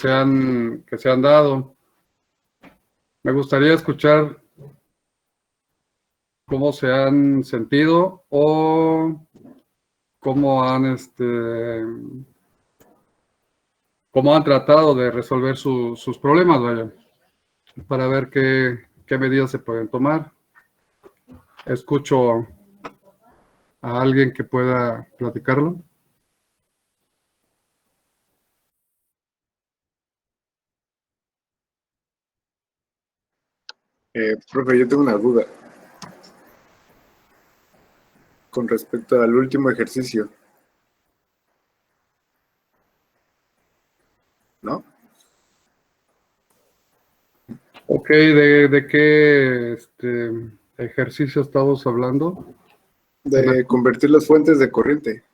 se han dado. Me gustaría escuchar cómo se han sentido o cómo cómo han tratado de resolver sus problemas, vaya, para ver qué medidas se pueden tomar. Escucho a alguien que pueda platicarlo. Profe, yo tengo una duda con respecto al último ejercicio, ¿no? Ok, ¿de qué ejercicio estamos hablando? De convertir las fuentes de corriente.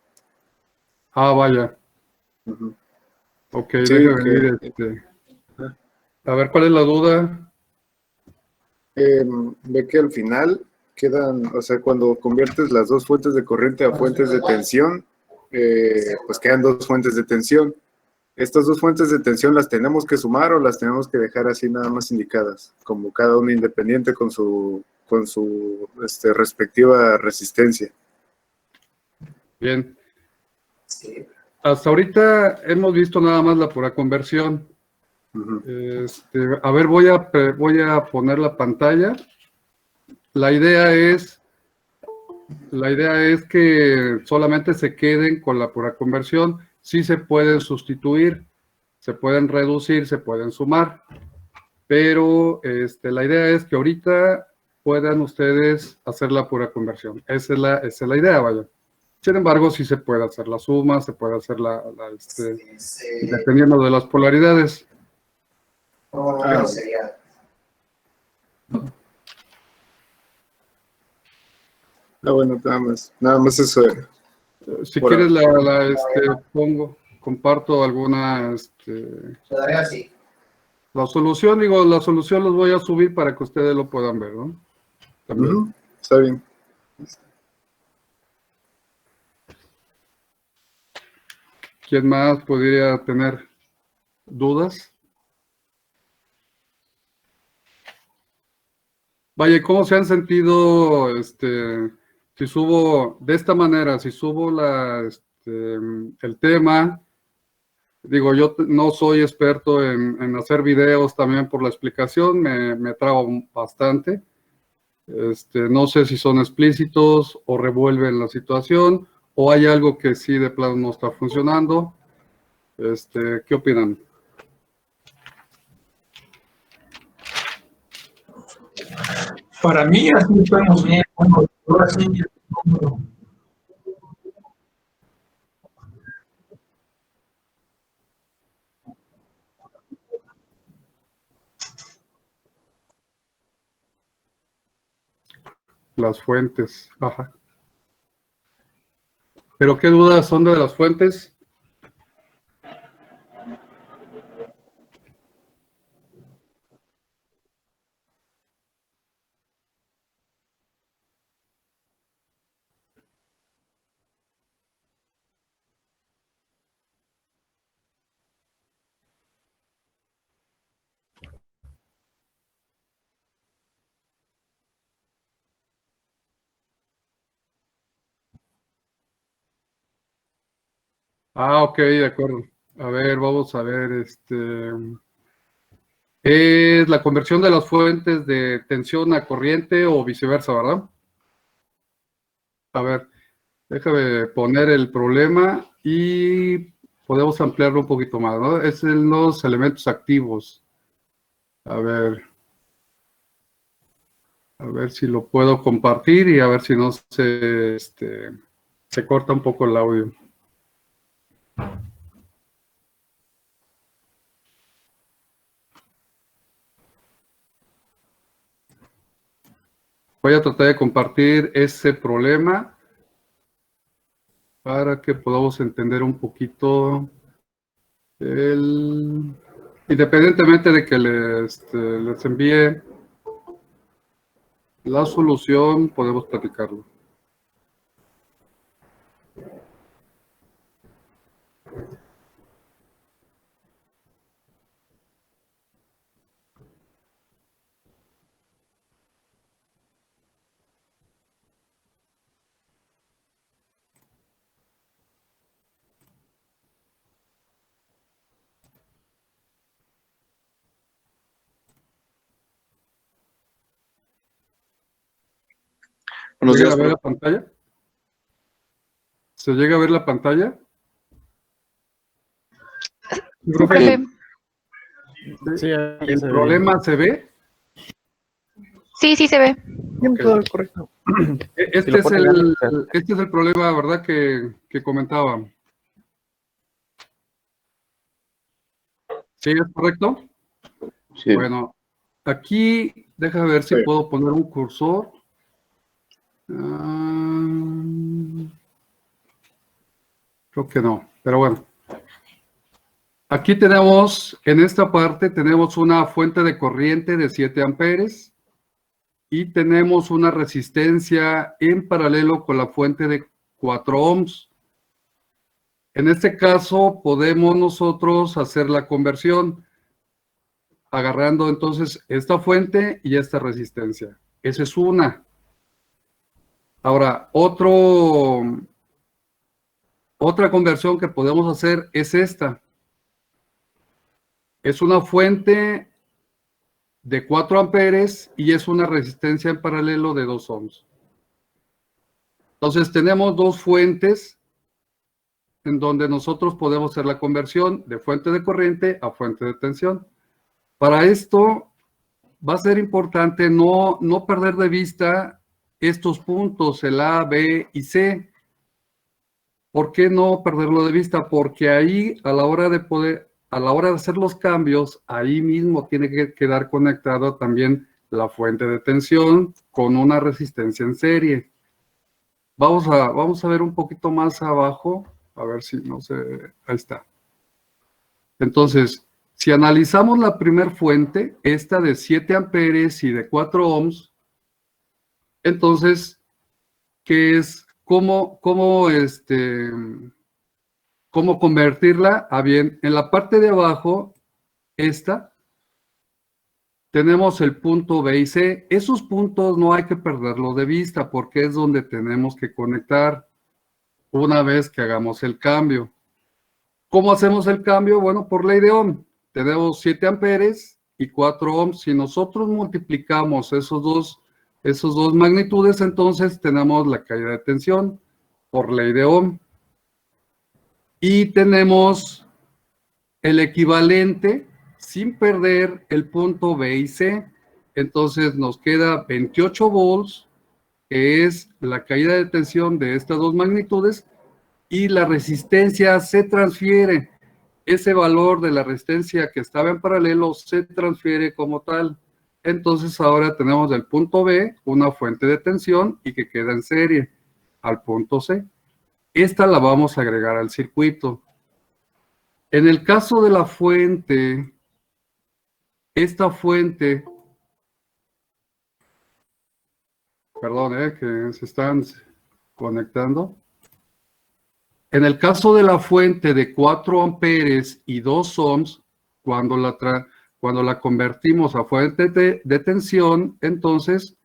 Ah, vaya. Ujú. Ok, Sí, déjame que ir. A ver, ¿cuál es la duda? ve que al final quedan, o sea, cuando conviertes las dos fuentes de corriente a fuentes de tensión, pues quedan dos fuentes de tensión. ¿Estas dos fuentes de tensión las tenemos que sumar o las tenemos que dejar así nada más indicadas, como cada una independiente con su respectiva resistencia? Bien. Hasta ahorita hemos visto nada más la pura conversión. Ujú. A ver, voy a poner la pantalla. La idea es que solamente se queden con la pura conversión. Sí se pueden sustituir, se pueden reducir, se pueden sumar, pero la idea es que ahorita puedan ustedes hacer la pura conversión. Esa es la idea, vaya. Sin embargo, sí se puede hacer la suma, se puede hacer dependiendo de las polaridades. Sería. Bueno, nada más eso. Si Por quieres, ahora. comparto alguna, Todavía sí. la solución, digo, la solución los voy a subir para que ustedes lo puedan ver, ¿no? También. Está bien. ¿Quién más podría tener dudas? Vaya, ¿cómo se han sentido, si subo de esta manera, si subo el tema? Digo, yo no soy experto en hacer videos también por la explicación, me trabo bastante. No sé si son explícitos o revuelven la situación o hay algo que sí de plano no está funcionando. ¿Qué opinan? Para mí, así estamos bien. Bueno, ahora sí, Las fuentes. Ajá. ¿Pero qué dudas son de las fuentes? Ah, ok, de acuerdo. A ver, vamos a ver, es la conversión de las fuentes de tensión a corriente o viceversa, ¿verdad? A ver, déjame poner el problema y podemos ampliarlo un poquito más, ¿no? Es en los elementos activos. A ver si lo puedo compartir y a ver si no se corta un poco el audio. Voy a tratar de compartir ese problema para que podamos entender un poquito independientemente de que les envíe la solución, podemos platicarlo. Buenos ¿Se llega días, a ver la profe. pantalla? ¿Se llega a ver la pantalla? Sí, Profe, profe. Sí, ahí ¿el se ve. problema se ve? Sí, sí se ve. Bien, Ok. todo correcto. Este lo es pone el, grande, este es el problema, ¿verdad? Que comentaba. ¿Sí es correcto? Sí. Bueno, aquí, déjame ver si Sí. puedo poner un cursor. Ah, creo que no, pero bueno. Aquí tenemos, en esta parte, tenemos una fuente de corriente de 7 amperes y tenemos una resistencia en paralelo con la fuente de 4 ohms. En este caso, podemos nosotros hacer la conversión agarrando entonces esta fuente y esta resistencia. Esa es una. Ahora, otra conversión que podemos hacer es esta. Es una fuente de 4 amperes y es una resistencia en paralelo de 2 ohms. Entonces tenemos dos fuentes en donde nosotros podemos hacer la conversión de fuente de corriente a fuente de tensión. Para esto va a ser importante no perder de vista estos puntos, el A, B y C. ¿Por qué no perderlo de vista? Porque ahí a la hora de hacer los cambios, ahí mismo tiene que quedar conectada también la fuente de tensión con una resistencia en serie. Vamos a ver un poquito más abajo, a ver si no se... Ahí está. Entonces, si analizamos la primer fuente, esta de 7 amperes y de 4 ohms, entonces, ¿qué es? ¿Cómo convertirla a bien? En la parte de abajo, esta, tenemos el punto B y C. Esos puntos no hay que perderlo de vista porque es donde tenemos que conectar una vez que hagamos el cambio. ¿Cómo hacemos el cambio? Bueno, por ley de Ohm. Tenemos 7 amperes y 4 ohms. Si nosotros multiplicamos esos dos magnitudes, entonces tenemos la caída de tensión por ley de Ohm. Y tenemos el equivalente sin perder el punto B y C. Entonces nos queda 28 volts, que es la caída de tensión de estas dos magnitudes, y la resistencia se transfiere. Ese valor de la resistencia que estaba en paralelo se transfiere como tal. Entonces ahora tenemos del punto B una fuente de tensión y que queda en serie al punto C. Esta la vamos a agregar al circuito. En el caso de la fuente, esta fuente, perdón, que se están conectando. En el caso de la fuente de 4 amperes y 2 ohms, cuando la convertimos a fuente de tensión, entonces,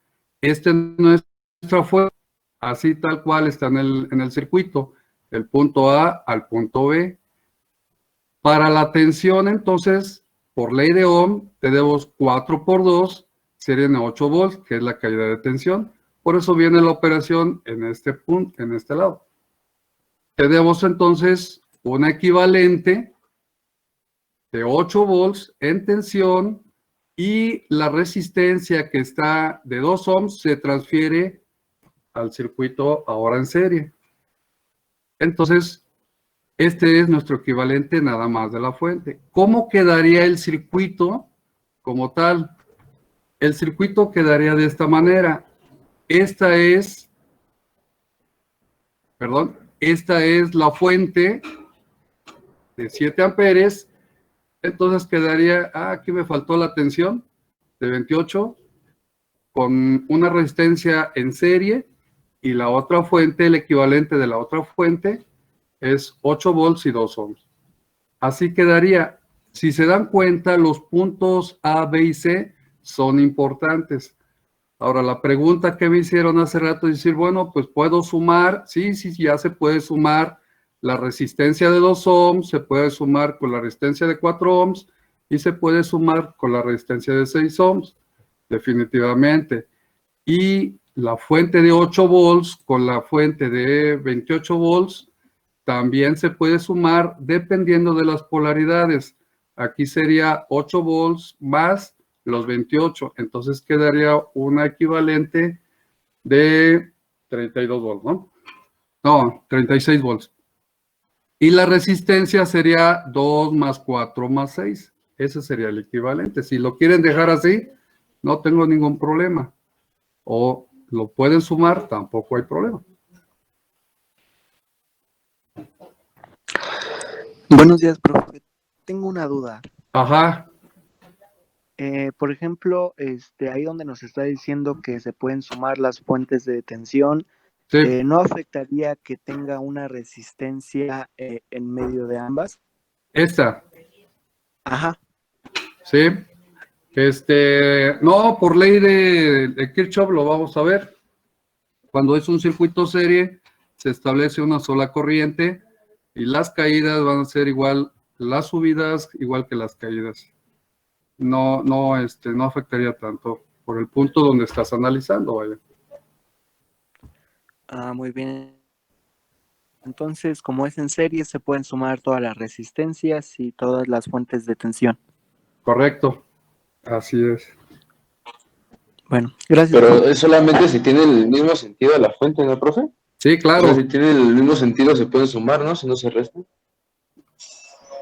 esta es nuestra fuente, así tal cual está en el circuito, el punto A al punto B. Para la tensión, entonces, por ley de Ohm, tenemos 4 por 2, serían 8 volts, que es la caída de tensión. Por eso viene la operación en este punto, en este lado. Tenemos entonces un equivalente de 8 volts en tensión y la resistencia que está de 2 ohms se transfiere al circuito ahora en serie. Entonces, este es nuestro equivalente nada más de la fuente. ¿Cómo quedaría el circuito como tal? El circuito quedaría de esta manera. Esta es la fuente de 7 amperes. Entonces quedaría, aquí me faltó la tensión de 28 con una resistencia en serie y la otra fuente, el equivalente de la otra fuente es 8 volts y 2 ohms. Así quedaría. Si se dan cuenta, los puntos A, B y C son importantes. Ahora, la pregunta que me hicieron hace rato es decir, bueno, pues puedo sumar, sí, ya se puede sumar la resistencia de 2 ohms, se puede sumar con la resistencia de 4 ohms y se puede sumar con la resistencia de 6 ohms, definitivamente. Y la fuente de 8 volts con la fuente de 28 volts también se puede sumar dependiendo de las polaridades. Aquí sería 8 volts más los 28, entonces quedaría una equivalente de 32 volts, ¿no? No, 36 volts. Y la resistencia sería 2 más 4 más 6. Ese sería el equivalente. Si lo quieren dejar así, no tengo ningún problema. O lo pueden sumar, tampoco hay problema. Buenos días, profe. Tengo una duda. Ajá, Por ejemplo, ahí donde nos está diciendo que se pueden sumar las fuentes de tensión, sí, ¿no afectaría que tenga una resistencia en medio de ambas? esta, Ajá. sí. No, por ley de Kirchhoff lo vamos a ver. Cuando es un circuito serie, se establece una sola corriente y las caídas van a ser igual, las subidas igual que las caídas. No, no afectaría tanto por el punto donde estás analizando, vaya. Ah, muy bien. Entonces, como es en serie, se pueden sumar todas las resistencias y todas las fuentes de tensión. Correcto, así es. Bueno, gracias. Pero es solamente si tiene el mismo sentido la fuente, ¿no, profe? Sí, O claro, sea, si tiene el mismo sentido se pueden sumar, ¿no? Si no se resta.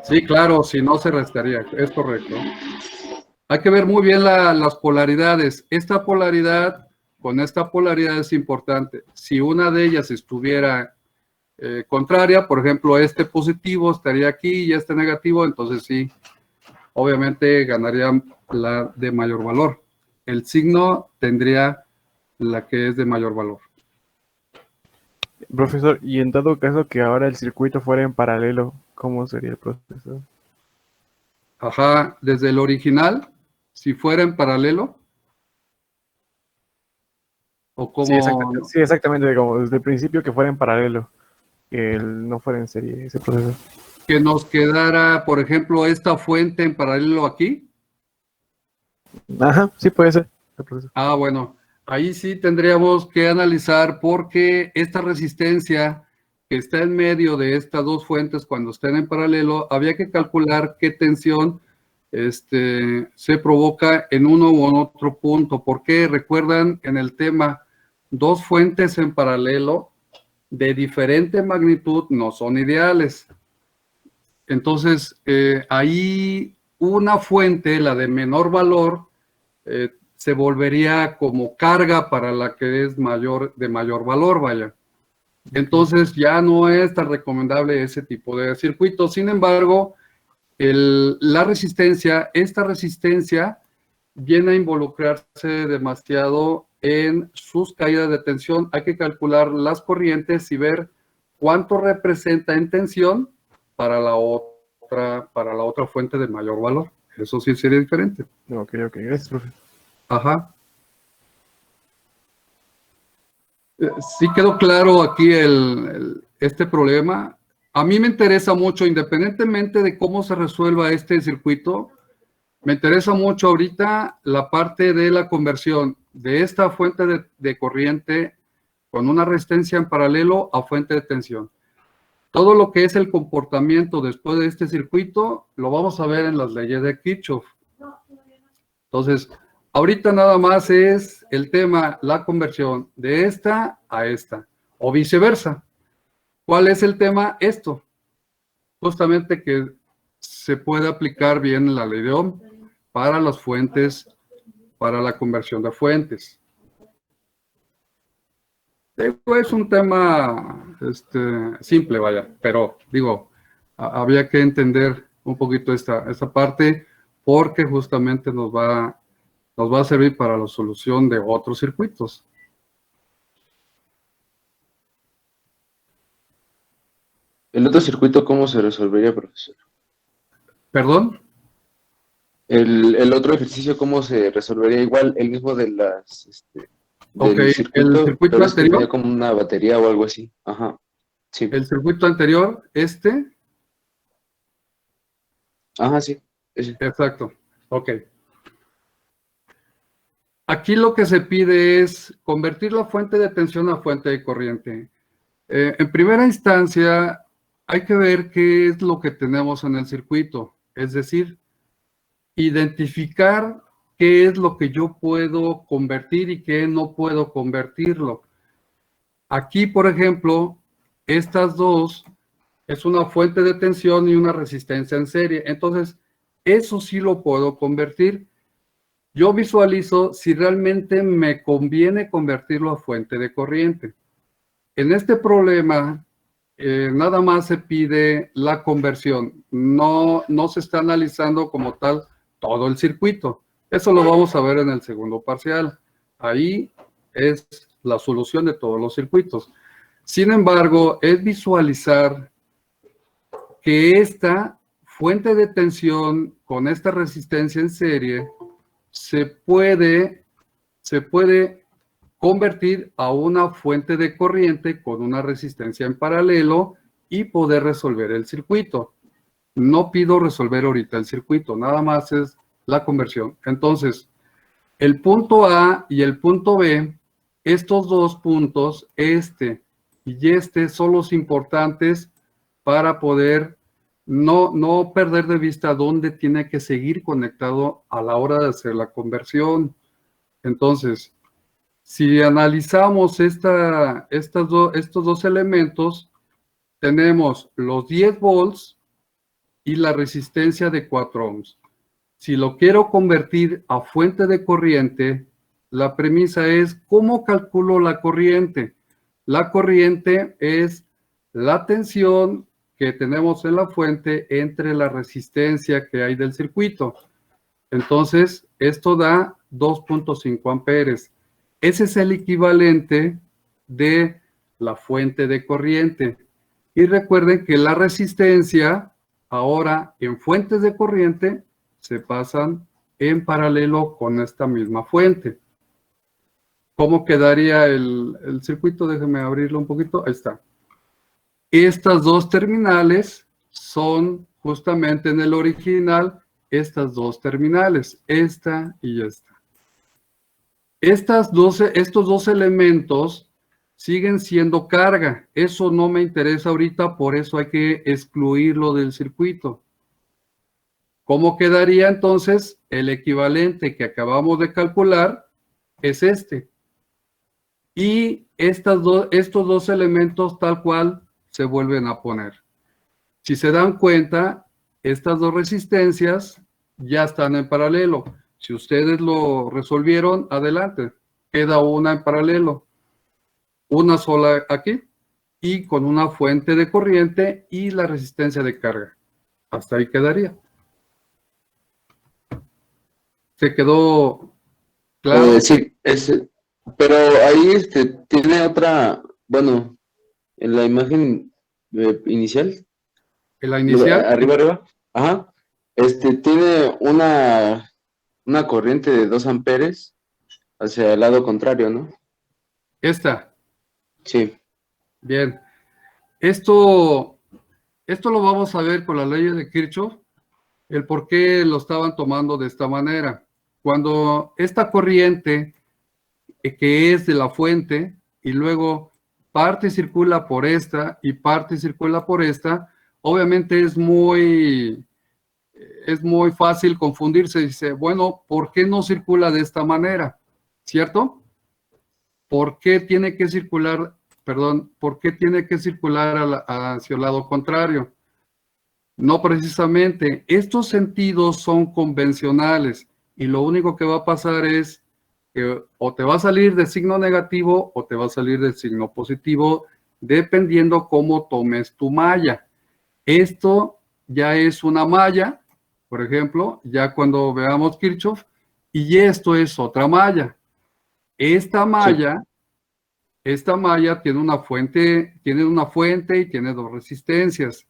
sí, claro, si no se restaría, es correcto. Hay que ver muy bien las polaridades. Esta polaridad con esta polaridad es importante. Si una de ellas estuviera contraria, por ejemplo, este positivo estaría aquí y este negativo, entonces sí, obviamente ganaría la de mayor valor. El signo tendría la que es de mayor valor. Profesor, y en dado caso que ahora el circuito fuera en paralelo, ¿cómo sería el proceso? Ajá, desde el original, si fuera en paralelo, o Sí, como sí, exactamente, como desde el principio que fuera en paralelo, que no fuera en serie ese proceso. que nos quedara, por ejemplo, esta fuente en paralelo aquí. Ajá, sí puede ser el proceso. Ah, bueno, ahí sí tendríamos que analizar porque esta resistencia que está en medio de estas dos fuentes cuando estén en paralelo, había que calcular qué tensión se provoca en uno u en otro punto. Porque recuerdan en el tema, dos fuentes en paralelo de diferente magnitud no son ideales. Entonces, ahí una fuente, la de menor valor, se volvería como carga para la que es de mayor valor, vaya. Entonces ya no es tan recomendable ese tipo de circuito. Sin embargo, la resistencia, esta resistencia viene a involucrarse demasiado en sus caídas de tensión. Hay que calcular las corrientes y ver cuánto representa en tensión para la otra fuente de mayor valor. Eso sí sería diferente. Ok, gracias, profe. Ajá. Sí quedó claro aquí este problema. A mí me interesa mucho, independientemente de cómo se resuelva este circuito, me interesa mucho ahorita la parte de la conversión de esta fuente de corriente con una resistencia en paralelo a fuente de tensión. Todo lo que es el comportamiento después de este circuito lo vamos a ver en las leyes de Kirchhoff. Entonces, ahorita nada más es el tema, la conversión de esta a esta, o viceversa. ¿Cuál es el tema? Esto. Justamente que se puede aplicar bien la ley de Ohm para las fuentes, para la conversión de fuentes. Es un tema simple, vaya, pero digo, había que entender un poquito esta parte porque justamente nos va a servir para la solución de otros circuitos. ¿El otro circuito cómo se resolvería, profesor? ¿Perdón? El otro ejercicio, ¿cómo se resolvería? Igual, el mismo de Ok, del el circuito, circuito pero es que tenía anterior, como una batería o algo así. Ajá, sí. el circuito anterior, Ajá, sí. Ese. exacto, ok. aquí lo que se pide es convertir la fuente de tensión a fuente de corriente. En primera instancia, hay que ver qué es lo que tenemos en el circuito, es decir, identificar qué es lo que yo puedo convertir y qué no puedo convertirlo. Aquí, por ejemplo, estas dos es una fuente de tensión y una resistencia en serie. Entonces, eso sí lo puedo convertir. Yo visualizo si realmente me conviene convertirlo a fuente de corriente. En este problema, nada más se pide la conversión. No se está analizando como tal todo el circuito. Eso lo vamos a ver en el segundo parcial. Ahí es la solución de todos los circuitos. Sin embargo, es visualizar que esta fuente de tensión con esta resistencia en serie se puede convertir a una fuente de corriente con una resistencia en paralelo y poder resolver el circuito. No pido resolver ahorita el circuito, nada más es la conversión. Entonces, el punto A y el punto B, estos dos puntos, este y este, son los importantes para poder no perder de vista dónde tiene que seguir conectado a la hora de hacer la conversión. Entonces, si analizamos estos dos elementos, tenemos los 10 volts y la resistencia de 4 ohms. Si lo quiero convertir a fuente de corriente, la premisa es ¿cómo calculo la corriente? La corriente es la tensión que tenemos en la fuente entre la resistencia que hay del circuito. Entonces, esto da 2.5 amperes. Ese es el equivalente de la fuente de corriente. Y recuerden que la resistencia, ahora en fuentes de corriente, se pasan en paralelo con esta misma fuente. ¿Cómo quedaría el circuito? Déjenme abrirlo un poquito. Ahí está. Estas dos terminales son justamente en el original estas dos terminales, esta y esta. Estos dos elementos siguen siendo carga. Eso no me interesa ahorita, por eso hay que excluirlo del circuito. ¿Cómo quedaría entonces? El equivalente que acabamos de calcular es este. Y estos dos elementos tal cual se vuelven a poner. Si se dan cuenta, estas dos resistencias ya están en paralelo. Si ustedes lo resolvieron, adelante. Queda una en paralelo. Una sola aquí y con una fuente de corriente y la resistencia de carga. Hasta ahí quedaría. ¿Se quedó claro? Sí, pero ahí tiene otra, bueno, en la imagen inicial, En la inicial. arriba, ajá, tiene una corriente de 2 amperes hacia el lado contrario, ¿no? Esta. Sí. Bien. Esto lo vamos a ver con la ley de Kirchhoff, el por qué lo estaban tomando de esta manera. Cuando esta corriente que es de la fuente y luego parte circula por esta y parte circula por esta, obviamente es muy fácil confundirse. Dice, bueno, ¿por qué no circula de esta manera? ¿Cierto? ¿Por qué tiene que circular, por qué tiene que circular hacia el lado contrario? No precisamente. Estos sentidos son convencionales y lo único que va a pasar es que o te va a salir de signo negativo o te va a salir de signo positivo, dependiendo cómo tomes tu malla. Esto ya es una malla, por ejemplo, ya cuando veamos Kirchhoff, y esto es otra malla. Esta malla tiene una fuente y tiene dos resistencias.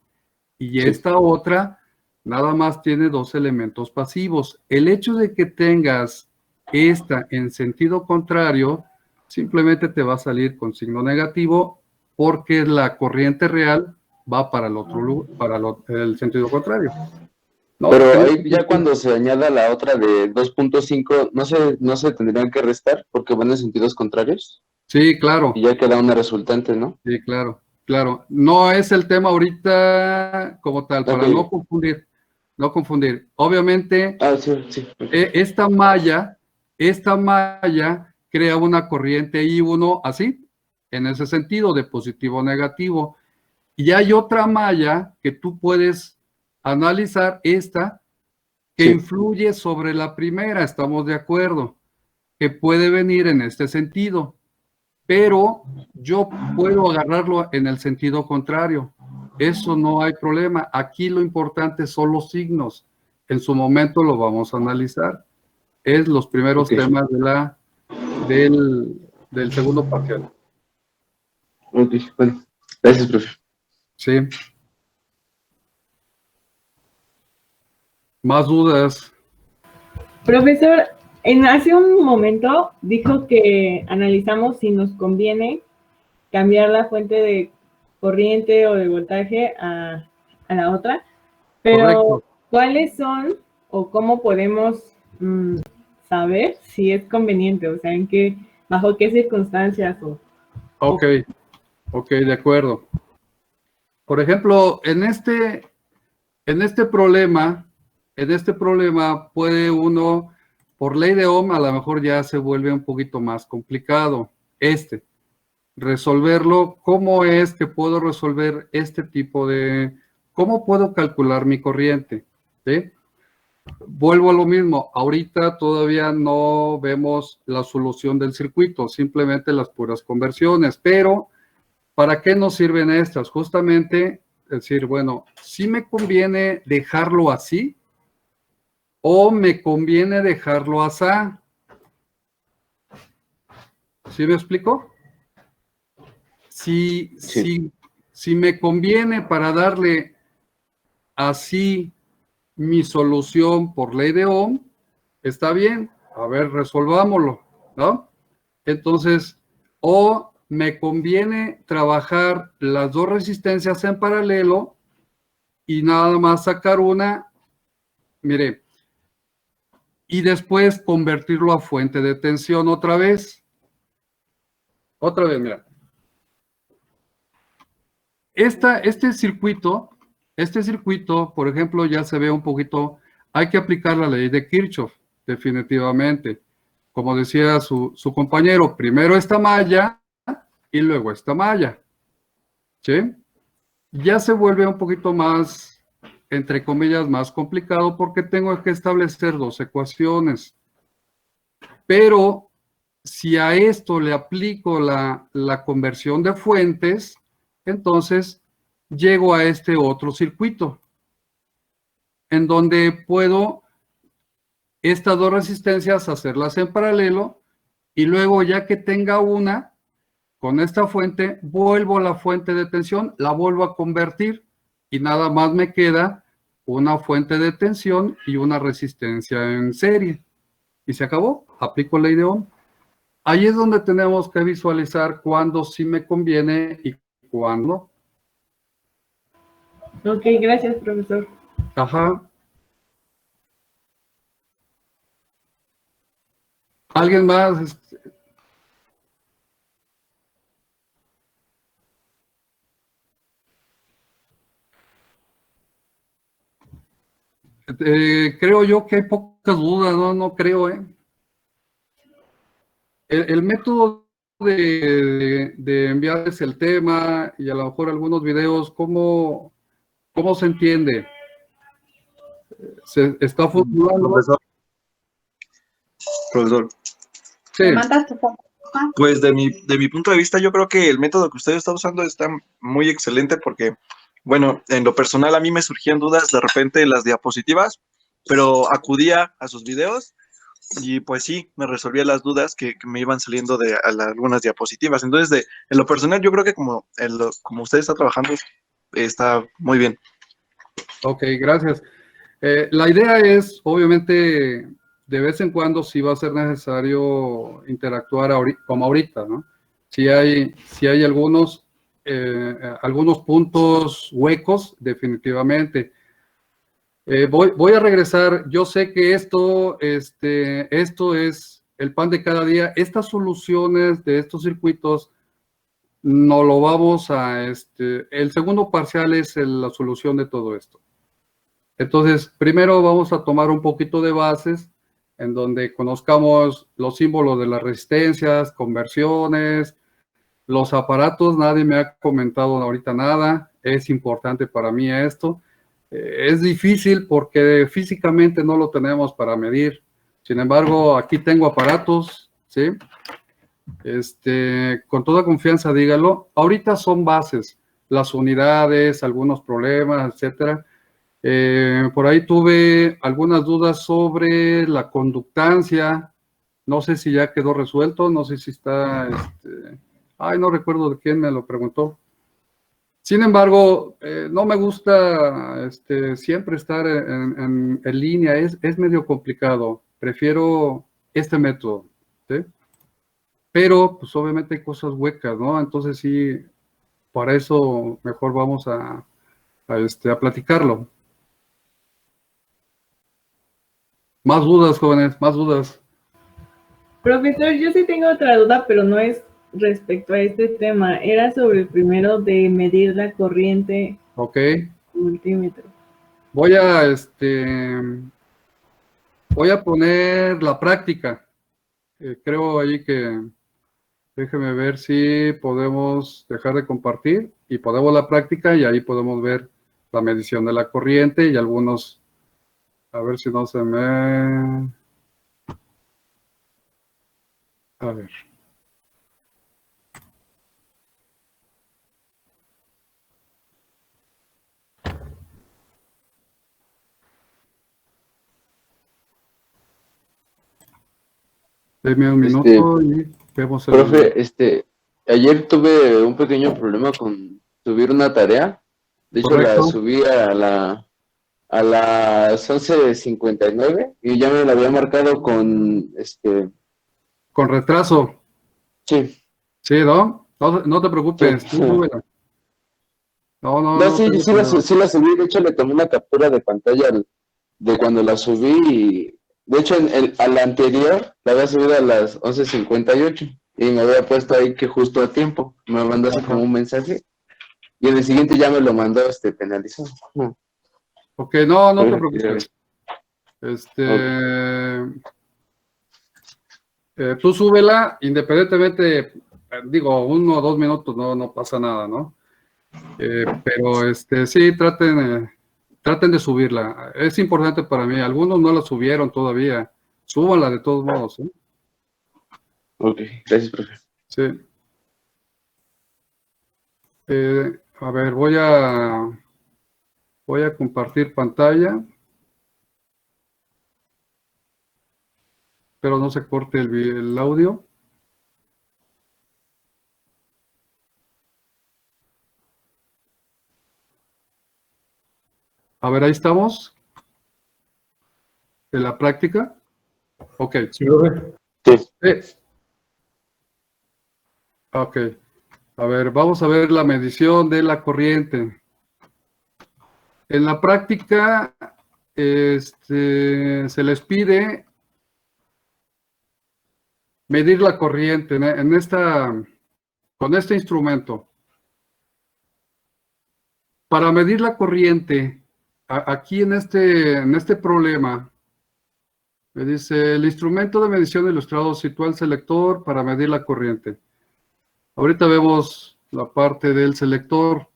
Y esta otra nada más tiene dos elementos pasivos. El hecho de que tengas esta en sentido contrario, simplemente te va a salir con signo negativo porque la corriente real va para el otro, el sentido contrario. No, Pero tenemos ahí ya cuando se añada la otra de 2.5, no se tendrían que restar porque van en sentidos contrarios Sí, claro. y ya queda una resultante, ¿no? Sí, claro, claro. No es el tema ahorita como tal, para Ok. no confundir. Obviamente, Ah, sí, sí. Ok. esta malla crea una corriente I1 así, en ese sentido, de positivo a negativo. Y hay otra malla que tú puedes analizar, esta, que Sí. influye sobre la primera, estamos de acuerdo, que puede venir en este sentido, pero yo puedo agarrarlo en el sentido contrario. Eso no hay problema. Aquí lo importante son los signos. En su momento lo vamos a analizar. Es los primeros Ok. temas del segundo parcial. Ok, bueno. Gracias, profe. Sí. Más dudas. Profesor, hace un momento dijo que analizamos si nos conviene cambiar la fuente de corriente o de voltaje a la otra, pero Correcto. ¿cuáles son o cómo podemos saber si es conveniente? O sea, bajo qué circunstancias Ok, de acuerdo. Por ejemplo, en este problema puede uno, por ley de Ohm, a lo mejor ya se vuelve un poquito más complicado. Resolverlo, ¿cómo es que puedo resolver cómo puedo calcular mi corriente? ¿Sí? Vuelvo a lo mismo, ahorita todavía no vemos la solución del circuito, simplemente las puras conversiones, pero ¿para qué nos sirven estas? Justamente decir, bueno, ¿sí me conviene dejarlo así o me conviene dejarlo así? ¿Sí me explico? Si, Sí. si, si me conviene para darle así mi solución por ley de Ohm, está bien, a ver, resolvámoslo, ¿no? Entonces, o me conviene trabajar las dos resistencias en paralelo y nada más sacar una, mire, y después convertirlo a fuente de tensión otra vez. Otra vez, mira. Este circuito, por ejemplo, ya se ve un poquito, hay que aplicar la ley de Kirchhoff, definitivamente. Como decía su compañero, primero esta malla y luego esta malla. ¿Sí? Ya se vuelve un poquito más, entre comillas, más complicado porque tengo que establecer dos ecuaciones. Pero si a esto le aplico la conversión de fuentes, entonces llego a este otro circuito, en donde puedo estas dos resistencias hacerlas en paralelo y luego ya que tenga una, con esta fuente, vuelvo a la fuente de tensión, la vuelvo a convertir y nada más me queda una fuente de tensión y una resistencia en serie. Y se acabó, aplico ley de Ohm. Ahí es donde tenemos que visualizar cuándo sí me conviene y cuándo no. Ok, gracias, profesor. Ajá. ¿Alguien más? Creo yo que hay pocas dudas, ¿no? No creo, ¿eh? El método de enviarles el tema y a lo mejor algunos videos, ¿cómo se entiende? ¿Se está funcionando? Profesor, Sí, pues de mi punto de vista, yo creo que el método que usted está usando está muy excelente porque, bueno, en lo personal a mí me surgían dudas de repente en las diapositivas, pero acudía a sus videos y pues sí, me resolvía las dudas que me iban saliendo de algunas diapositivas. Entonces, en lo personal, yo creo que como usted está trabajando, está muy bien. ok, gracias. La idea es, obviamente, de vez en cuando sí va a ser necesario interactuar como ahorita, ¿no? Si hay algunos puntos huecos, definitivamente. Voy a regresar. Yo sé que esto es el pan de cada día. Estas soluciones de estos circuitos no lo vamos a, el segundo parcial es la solución de todo esto. Entonces, primero vamos a tomar un poquito de bases en donde conozcamos los símbolos de las resistencias, conversiones, los aparatos. Nadie me ha comentado ahorita nada. Es importante para mí esto. Es difícil porque físicamente no lo tenemos para medir. Sin embargo, aquí tengo aparatos, ¿sí? Con toda confianza dígalo. Ahorita son bases, las unidades, algunos problemas, etcétera. Por ahí tuve algunas dudas sobre la conductancia. No sé si ya quedó resuelto, no sé si está, no recuerdo de quién me lo preguntó. Sin embargo, no me gusta siempre estar en línea, es medio complicado. Prefiero este método, ¿sí? Pero, pues obviamente hay cosas huecas, ¿no? Entonces sí, para eso mejor vamos a platicarlo. Más dudas, jóvenes, más dudas. Profesor, yo sí tengo otra duda, pero no es respecto a este tema. Era sobre el primero de medir la corriente. Ok. Multímetro. Voy a poner la práctica. Creo ahí que, déjeme ver si podemos dejar de compartir y podemos la práctica y ahí podemos ver la medición de la corriente y algunos, a ver si no se me... A ver. Deme un minuto y vemos el... Profe, ayer tuve un pequeño problema con subir una tarea. De hecho, Correcto. la subí a las 11:59 y ya me la había marcado con Con retraso. Sí. Sí, ¿no? No te preocupes. Sí. Tú súbela. No, Sí, tengo sí problema. sí la subí. De hecho, le tomé una captura de pantalla de cuando la subí. Y, de hecho, a la anterior la había subido a las 11:58 y me había puesto ahí que justo a tiempo. Me mandó así como un mensaje. Y en el siguiente ya me lo mandó penalizado. Ok, no te preocupes. Tú súbela, independientemente, digo, 1 o 2 minutos, no pasa nada, ¿no? Pero sí, traten de subirla. Es importante para mí. Algunos no la subieron todavía. Súbanla de todos modos, ¿eh? Ok, gracias, profe. Sí. A ver, voy a compartir pantalla. Pero no se corte el audio. A ver, ahí estamos. En la práctica. Ok. Sí, profe. Sí. Ok. A ver, vamos a ver la medición de la corriente. En la práctica, se les pide medir la corriente con este instrumento. Para medir la corriente, aquí en este problema, me dice, el instrumento de medición ilustrado sitúa el selector para medir la corriente. Ahorita vemos la parte del selector.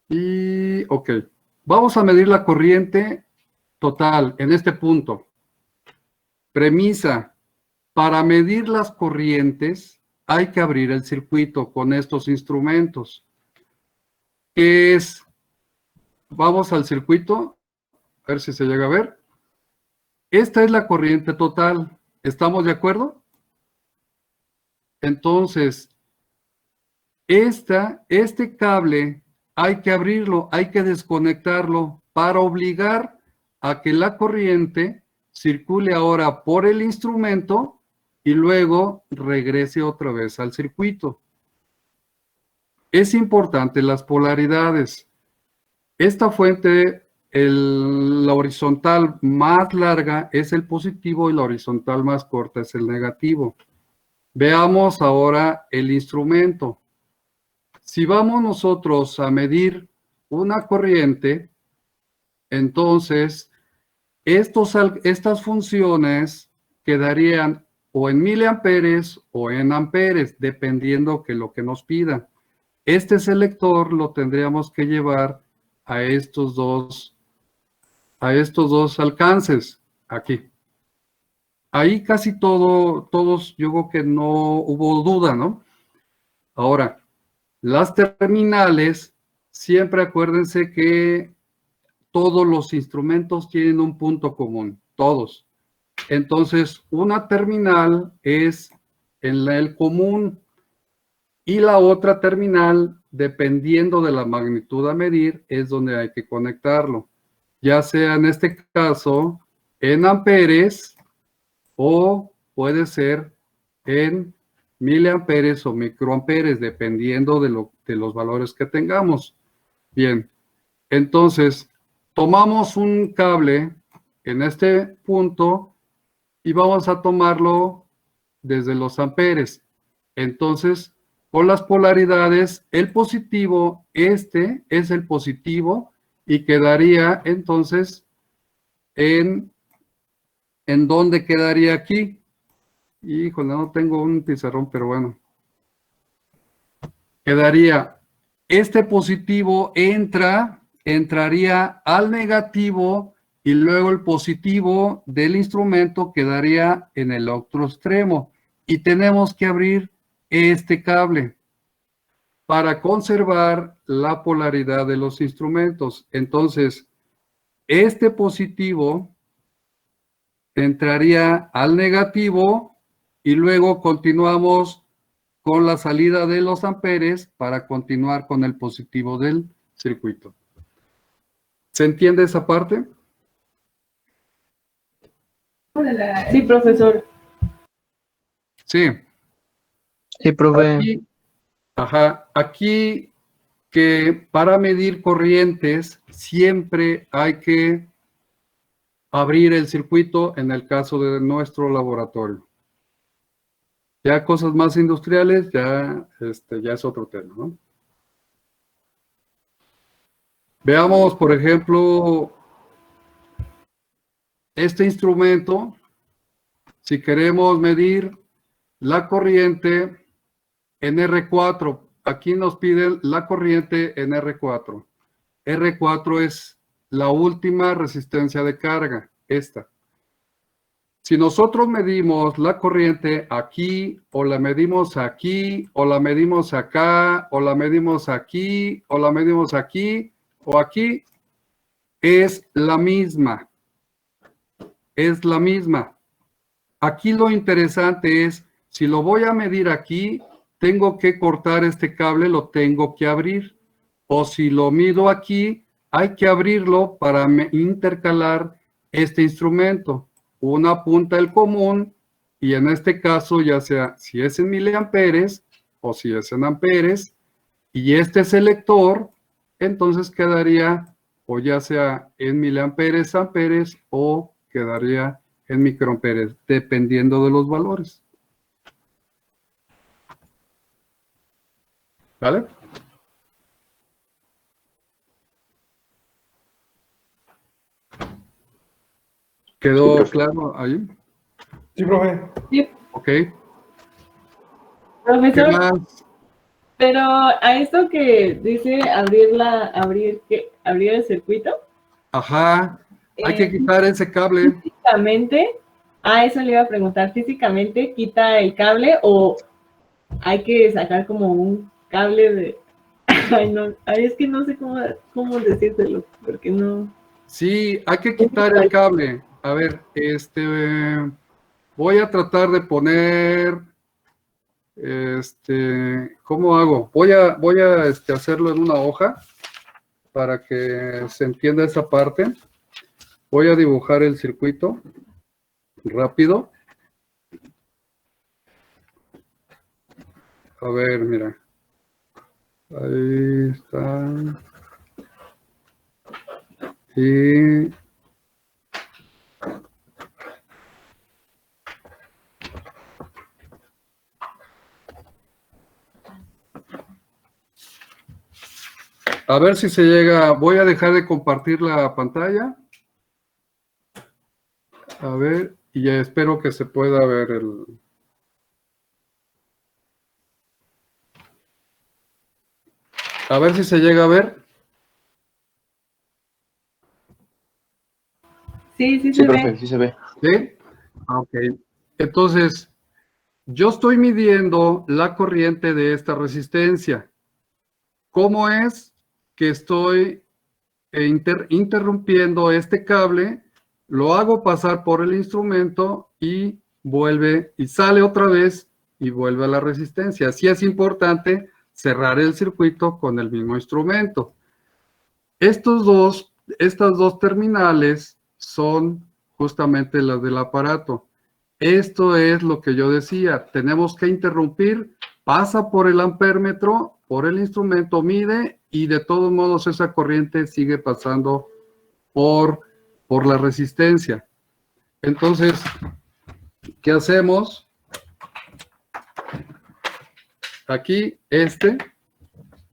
Y, ok, vamos a medir la corriente total en este punto. Premisa, para medir las corrientes hay que abrir el circuito con estos instrumentos. ¿Qué es? Vamos al circuito, a ver si se llega a ver. Esta es la corriente total. ¿Estamos de acuerdo? Entonces, este cable hay que abrirlo, hay que desconectarlo para obligar a que la corriente circule ahora por el instrumento y luego regrese otra vez al circuito. Es importante las polaridades. Esta fuente la horizontal más larga es el positivo y la horizontal más corta es el negativo. Veamos ahora el instrumento. Si vamos nosotros a medir una corriente, entonces estas funciones quedarían o en miliamperes o en amperes, dependiendo de lo que nos pida. Este selector lo tendríamos que llevar a estos dos alcances aquí. Ahí casi todos, yo creo que no hubo duda, ¿no? Ahora, las terminales, siempre acuérdense que todos los instrumentos tienen un punto común, todos. Entonces, una terminal es en el común y la otra terminal, dependiendo de la magnitud a medir, es donde hay que conectarlo. Ya sea en este caso en amperes o puede ser en miliamperes o microamperes, dependiendo de los valores que tengamos. Bien, entonces tomamos un cable en este punto y vamos a tomarlo desde los amperes. Entonces, con las polaridades, el positivo, este es el positivo y quedaría entonces ¿en dónde quedaría aquí? Híjole, no tengo un pizarrón, pero bueno. Quedaría, este positivo entraría al negativo y luego el positivo del instrumento quedaría en el otro extremo. Y tenemos que abrir este cable para conservar la polaridad de los instrumentos. Entonces, este positivo entraría al negativo y luego continuamos con la salida de los amperes para continuar con el positivo del circuito. ¿Se entiende esa parte? Sí, profesor. Sí. Sí, profe. Aquí que para medir corrientes siempre hay que abrir el circuito en el caso de nuestro laboratorio. Ya cosas más industriales, ya es otro tema, ¿no? Veamos, por ejemplo, este instrumento. Si queremos medir la corriente en R4, aquí nos piden la corriente en R4. R4 es la última resistencia de carga, esta. Si nosotros medimos la corriente aquí, o la medimos aquí, o la medimos acá, o la medimos aquí, o la medimos aquí, o aquí, es la misma. Es la misma. Aquí lo interesante es, si lo voy a medir aquí, tengo que cortar este cable, lo tengo que abrir. O si lo mido aquí, hay que abrirlo para intercalar este instrumento. Una punta el común, y en este caso, ya sea si es en miliamperes o si es en amperes, y este selector, entonces quedaría o ya sea en miliamperes, amperes, o quedaría en microamperes, dependiendo de los valores. ¿Vale? ¿Quedó claro ahí? Sí, profe. Sí, Ok. ¿Qué profesor, más? pero a esto que dice abrir el circuito, Ajá. Hay que quitar ese cable. físicamente, eso le iba a preguntar, ¿físicamente quita el cable o hay que sacar como un cable de... Ay, no, es que no sé cómo decírselo, porque no... Sí, hay que quitar el cable. A ver, voy a tratar de poner, ¿cómo hago? Voy a hacerlo en una hoja para que se entienda esa parte. Voy a dibujar el circuito rápido. A ver, mira. Ahí está. Y a ver si se llega. Voy a dejar de compartir la pantalla. A ver, y ya espero que se pueda ver el... A ver si se llega a ver. Sí, sí Sí, se profe, ve. sí se ve. ¿Sí? Ok. Entonces, yo estoy midiendo la corriente de esta resistencia. ¿Cómo es que estoy interrumpiendo este cable? Lo hago pasar por el instrumento y vuelve y sale otra vez y vuelve a la resistencia. Así es importante cerrar el circuito con el mismo instrumento. Estas dos terminales son justamente las del aparato. Esto es lo que yo decía, tenemos que interrumpir, pasa por el ampéretro, por el instrumento, mide y de todos modos esa corriente sigue pasando por la resistencia. Entonces, ¿qué hacemos? Aquí,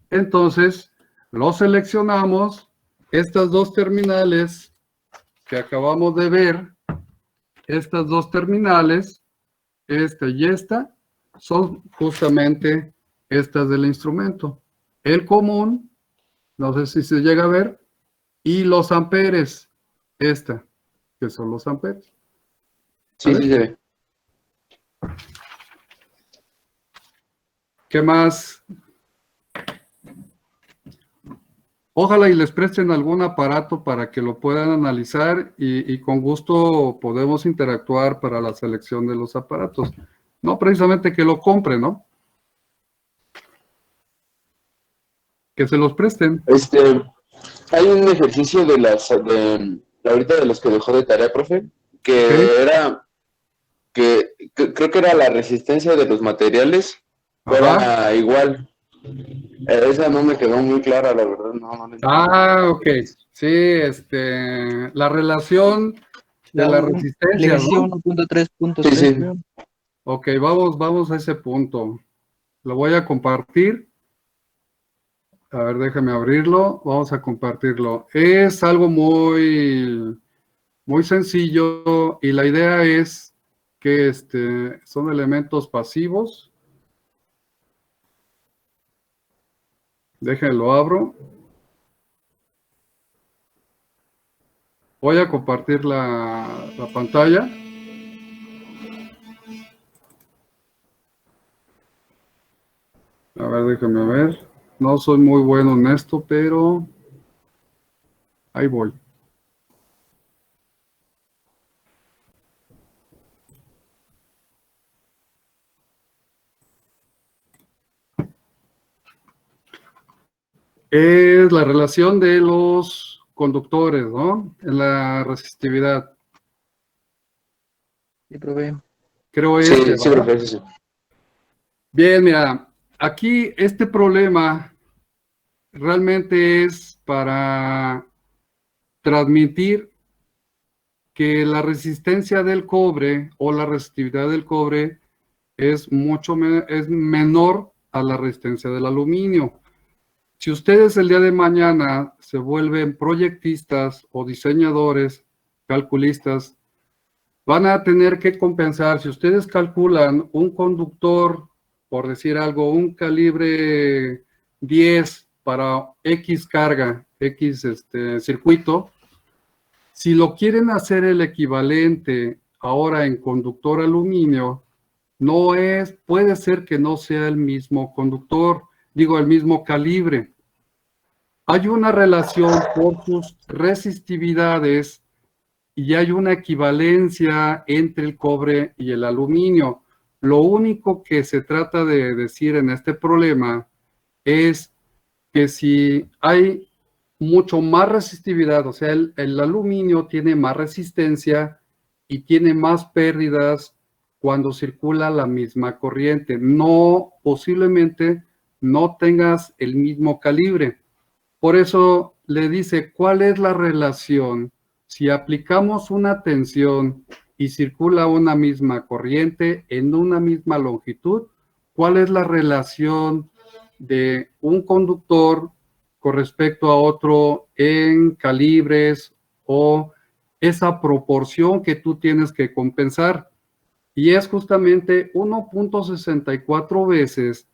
entonces, lo seleccionamos, estas dos terminales que acabamos de ver, estas dos terminales, esta y esta, son justamente estas del instrumento. El común, no sé si se llega a ver, y los amperes, esta, que son los amperes. Sí, sí se ve. ¿Qué más? Ojalá y les presten algún aparato para que lo puedan analizar y con gusto podemos interactuar para la selección de los aparatos. No precisamente que lo compren, ¿no? Que se los presten. Hay un ejercicio ahorita de los que dejó de tarea, profe, que Ok. era, creo que era la resistencia de los materiales, Ajá. era igual. Esa no me quedó muy clara, la verdad, no le entendí. Ok. Sí, la relación de la resistencia, Ejercicio ¿no? 1.3.3. Sí, sí. creo. Ok, vamos a ese punto. Lo voy a compartir. A ver, déjame abrirlo. Vamos a compartirlo. Es algo muy, muy sencillo y la idea es que son elementos pasivos. Déjenlo abro. Voy a compartir la pantalla. A ver, déjame ver. No soy muy bueno en esto, pero ahí voy. Es la relación de los conductores, ¿no? En la resistividad. Sí, profe. Creo Sí, sí, ¿verdad? profe, sí. Bien, mira, aquí este problema realmente es para transmitir que la resistencia del cobre o la resistividad del cobre es menor a la resistencia del aluminio. Si ustedes el día de mañana se vuelven proyectistas o diseñadores, calculistas, van a tener que compensar. Si ustedes calculan un conductor, por decir algo, un calibre 10 para X carga, X circuito, si lo quieren hacer el equivalente ahora en conductor aluminio, puede ser que no sea el mismo conductor, el mismo calibre. Hay una relación por sus resistividades y hay una equivalencia entre el cobre y el aluminio. Lo único que se trata de decir en este problema es que si hay mucho más resistividad, o sea, el aluminio tiene más resistencia y tiene más pérdidas cuando circula la misma corriente. Posiblemente no tengas el mismo calibre. Por eso le dice cuál es la relación si aplicamos una tensión y circula una misma corriente en una misma longitud, cuál es la relación de un conductor con respecto a otro en calibres o esa proporción que tú tienes que compensar. Y es justamente 1.64 veces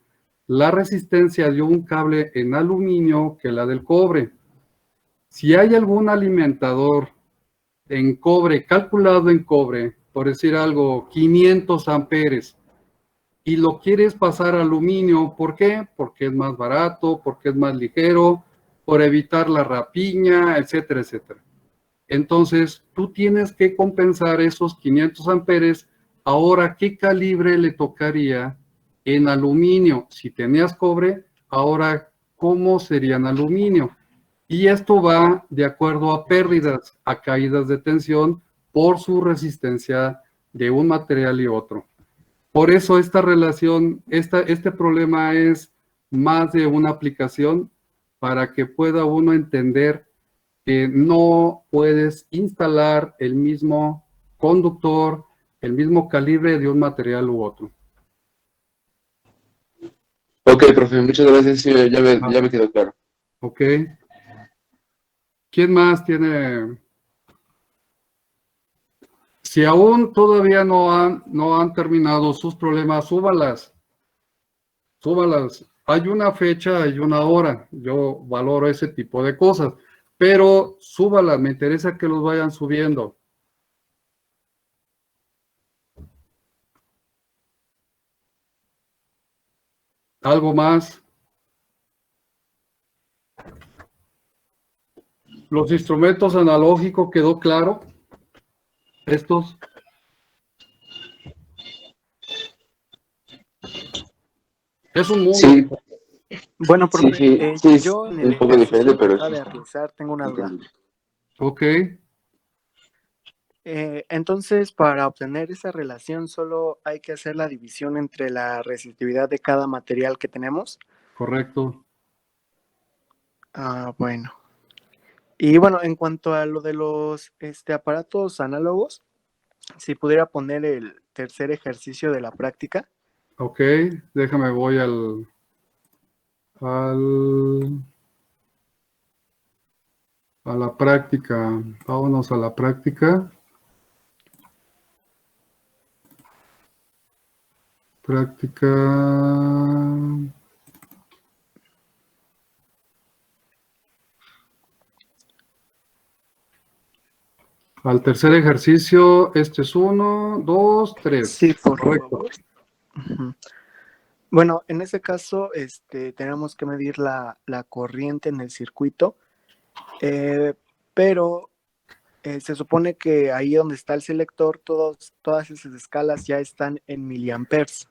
la resistencia de un cable en aluminio que la del cobre. Si hay algún alimentador en cobre, calculado en cobre, por decir algo, 500 amperes, y lo quieres pasar a aluminio, ¿por qué? Porque es más barato, porque es más ligero, por evitar la rapiña, etcétera, etcétera. Entonces, tú tienes que compensar esos 500 amperes. Ahora, ¿qué calibre le tocaría en aluminio? Si tenías cobre, ahora, ¿cómo sería en aluminio? Y esto va de acuerdo a pérdidas, a caídas de tensión por su resistencia de un material y otro. Por eso esta relación, este problema es más de una aplicación para que pueda uno entender que no puedes instalar el mismo conductor, el mismo calibre de un material u otro. Ok, profe, muchas gracias. Sí, ya me quedó claro. Ok. ¿Quién más tiene? Si aún todavía no han terminado sus problemas, súbalas. Súbalas. Hay una fecha, hay una hora. Yo valoro ese tipo de cosas. Pero súbalas, me interesa que los vayan subiendo. ¿Algo más? Los instrumentos analógicos, ¿quedó claro? Estos. Es un mundo. Sí, Bueno, profe, sí, yo en es un el poco diferente, ejercicio que pero acaba sí. de realizar tengo una duda. Ok. Entonces, para obtener esa relación, solo hay que hacer la división entre la resistividad de cada material que tenemos. Correcto. Ah, bueno. Y bueno, en cuanto a lo de los aparatos análogos, si pudiera poner el tercer ejercicio de la práctica. Ok, déjame, voy a la práctica. Vámonos a la práctica. Práctica. Al tercer ejercicio, este es 1, 2, 3. Sí, por Correcto. favor. Bueno, en ese caso, tenemos que medir la corriente en el circuito, pero se supone que ahí donde está el selector, todas esas escalas ya están en miliamperes.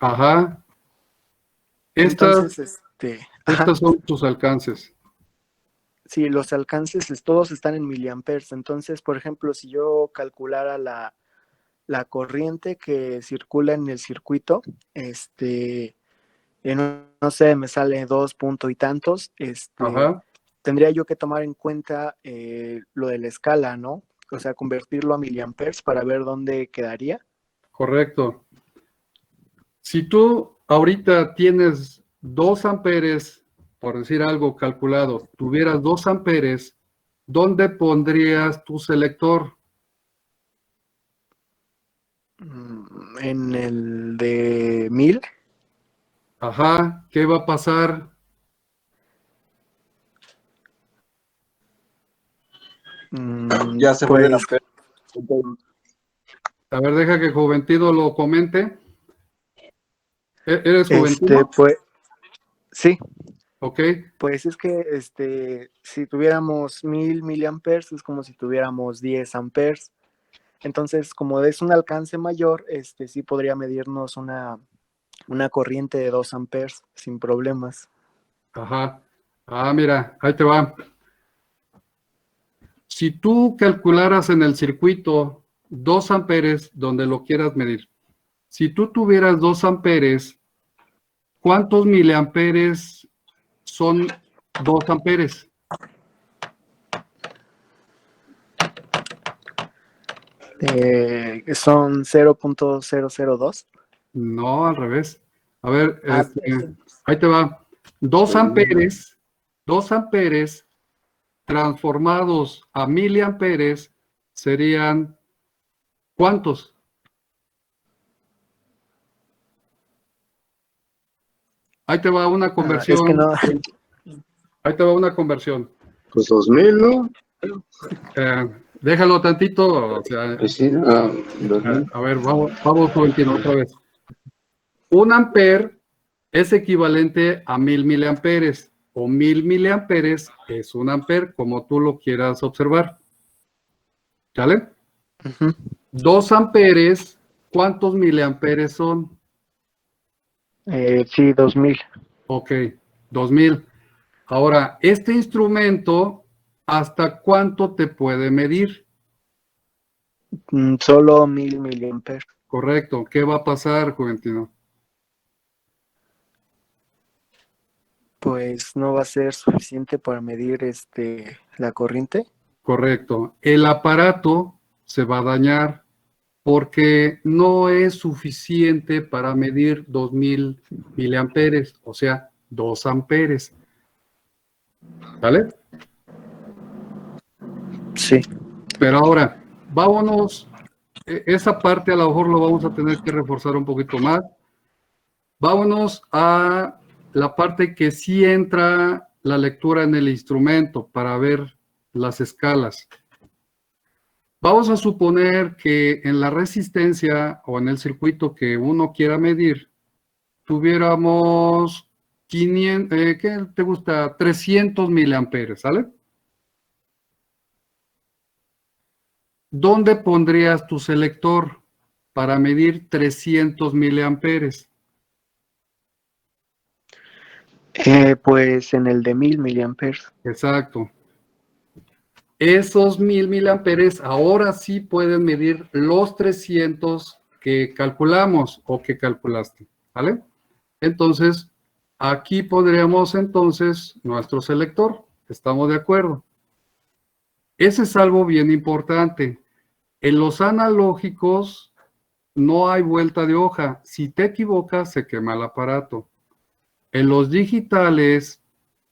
Ajá. Entonces, Estas son tus alcances. Sí, los alcances todos están en miliamperes. Entonces, por ejemplo, si yo calculara la corriente que circula en el circuito, no sé, me sale 2 punto y tantos, Ajá. tendría yo que tomar en cuenta lo de la escala, ¿no? O sea, convertirlo a miliamperes para ver dónde quedaría. Correcto. Si tú ahorita tienes 2 amperes, por decir algo calculado, tuvieras 2 amperes, ¿dónde pondrías tu selector? En el de 1000. Ajá, ¿qué va a pasar? Ya se fue de la Pues, A ver, deja que Juventino lo comente. ¿Eres Juventino? pues, sí. Ok. Pues es que si tuviéramos 1000 miliamperes es como si tuviéramos 10 amperes. Entonces, como es un alcance mayor, sí podría medirnos una corriente de 2 amperes sin problemas. Ajá. Ah, mira, ahí te va. Si tú calcularas en el circuito 2 amperes donde lo quieras medir, si tú tuvieras 2 amperes, ¿cuántos miliamperes son 2 amperes. Son 0.002. No, al revés. A ver, Ah, ahí te va. 2 amperes transformados a miliamperes serían ¿cuántos? Ahí te va una conversión. es que no. Ahí te va una conversión. Pues 2000, ¿no? Déjalo tantito. O sea, Pues sí, a ver, vamos, Juventino, otra vez. 1 ampere es equivalente a 1000 miliamperes, o 1000 miliamperes es 1 ampere, como tú lo quieras observar. ¿Sale? 2 amperes, ¿cuántos miliamperes son? Sí, 2000. Ok, 2000. Ahora, este instrumento, ¿hasta cuánto te puede medir? Solo 1000 miliamperes. Correcto. ¿Qué va a pasar, Juventino? Pues no va a ser suficiente para medir la corriente. Correcto. El aparato se va a dañar porque no es suficiente para medir 2000 miliamperes, o sea, 2 amperes. ¿Vale? Sí. Pero ahora, vámonos. Esa parte a lo mejor lo vamos a tener que reforzar un poquito más. Vámonos a la parte que sí entra la lectura en el instrumento para ver las escalas. Vamos a suponer que en la resistencia o en el circuito que uno quiera medir, tuviéramos 500, ¿qué te gusta? 300 miliamperes, ¿sale? ¿Dónde pondrías tu selector para medir 300 miliamperes? Pues en el de 1000 miliamperes. Exacto. Esos 1000 miliamperes ahora sí pueden medir los 300 que calculamos o que calculaste, ¿vale? Entonces, aquí pondríamos entonces nuestro selector. ¿Estamos de acuerdo? Ese es algo bien importante. En los analógicos no hay vuelta de hoja. Si te equivocas, se quema el aparato. En los digitales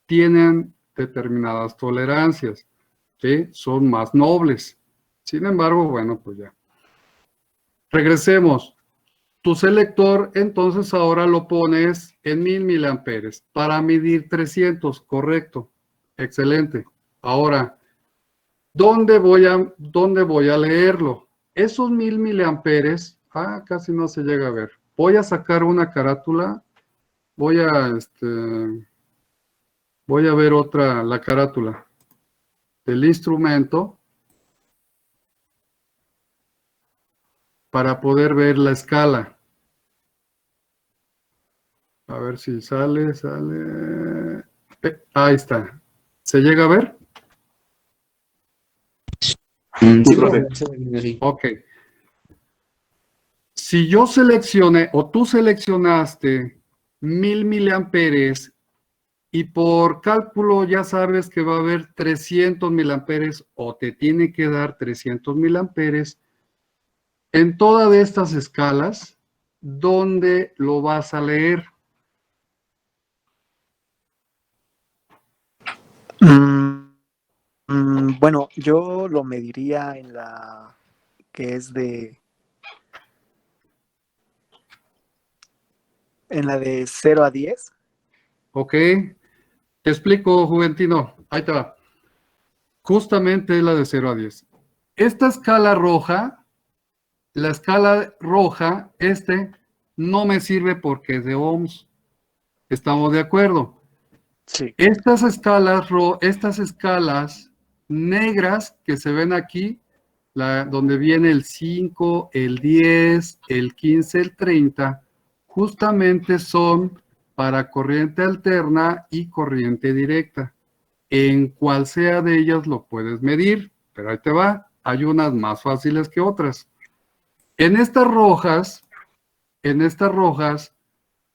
tienen determinadas tolerancias, ¿sí? Son más nobles. Sin embargo, bueno, pues ya. Regresemos. Tu selector, entonces ahora lo pones en 1000 miliamperes para medir 300, correcto. Excelente. Ahora, ¿dónde voy a leerlo? Esos 1000 miliamperes, casi no se llega a ver. Voy a sacar una carátula, voy a ver la carátula del instrumento para poder ver la escala. A ver si sale. Ahí está. ¿Se llega a ver? Sí, profe. Ok. Si yo seleccioné o tú seleccionaste 1000 miliamperes y por cálculo ya sabes que va a haber 300 miliamperes o te tiene que dar 300 miliamperes, en todas estas escalas, ¿dónde lo vas a leer? Bueno, yo lo mediría en la que es en la de 0 a 10. Ok. Te explico, Juventino. Ahí te va. Justamente es la de 0 a 10. Esta escala roja, la escala roja, no me sirve porque es de ohms. ¿Estamos de acuerdo? Sí. Estas escalas negras que se ven aquí, donde viene el 5, el 10, el 15, el 30, justamente son para corriente alterna y corriente directa. En cual sea de ellas lo puedes medir, pero ahí te va. Hay unas más fáciles que otras. En estas rojas,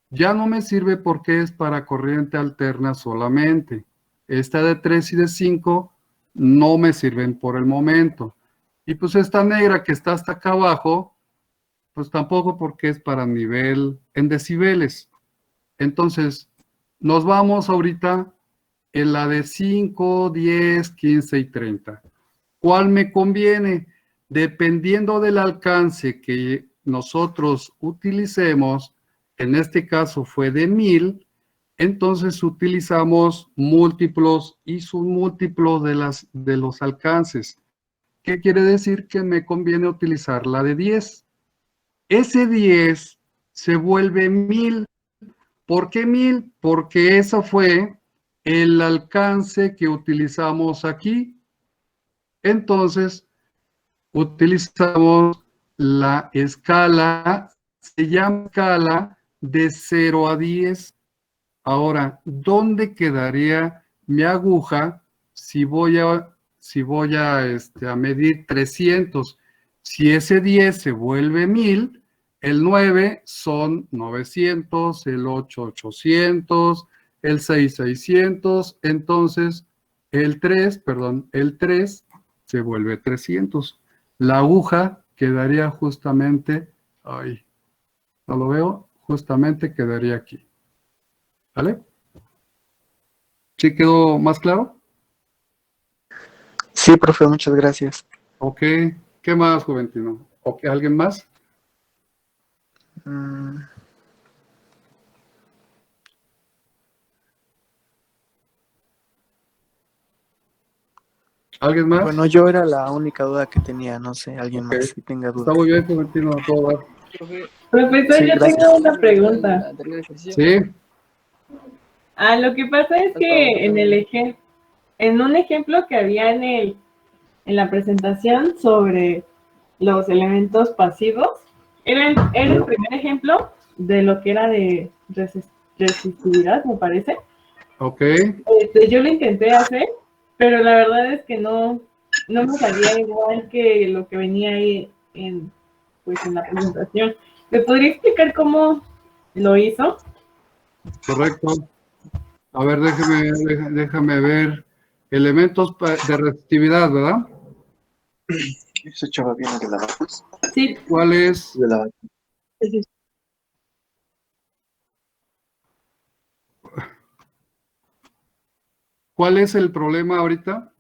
ya no me sirve porque es para corriente alterna solamente. esta de 3 y de 5 no me sirven por el momento. Y pues esta negra que está hasta acá abajo, pues tampoco, porque es para nivel en decibeles. Entonces, nos vamos ahorita en la de 5, 10, 15 y 30. ¿Cuál me conviene? Dependiendo del alcance que nosotros utilicemos, en este caso fue de 1000, entonces utilizamos múltiplos y submúltiplos de los alcances. ¿Qué quiere decir? Que me conviene utilizar la de 10. Ese 10 se vuelve 1000. ¿Por qué 1000? Porque eso fue el alcance que utilizamos aquí. Entonces, utilizamos la escala, se llama escala de 0 a 10. Ahora, ¿dónde quedaría mi aguja si voy a medir 300? Si ese 10 se vuelve 1000, el 9 son 900, el 8, 800, el 6, 600, entonces el 3 se vuelve 300. La aguja quedaría justamente, ahí, no lo veo, justamente quedaría aquí. ¿Vale? ¿Sí quedó más claro? Sí, profe, muchas gracias. Ok. ¿Qué más, Juventino? ¿Ok? ¿Alguien más? ¿Alguien más? Bueno, yo era la única duda que tenía, no sé, alguien Ok. más que tenga dudas. Está muy bien, Juventino, a todo dar. Profesor, Sí, yo gracias. tengo una pregunta. Sí, Lo que pasa es que en un ejemplo que había en la presentación sobre los elementos pasivos, era el primer ejemplo de lo que era de resistividad, me parece. ok. Yo lo intenté hacer, pero la verdad es que no me salía igual que lo que venía ahí en la presentación. ¿Me podría explicar cómo lo hizo? Correcto. A ver, déjame ver. Elementos de resistividad, ¿verdad? Se echaba bien de la Sí. ¿Cuál es? de la ¿Cuál es el problema ahorita?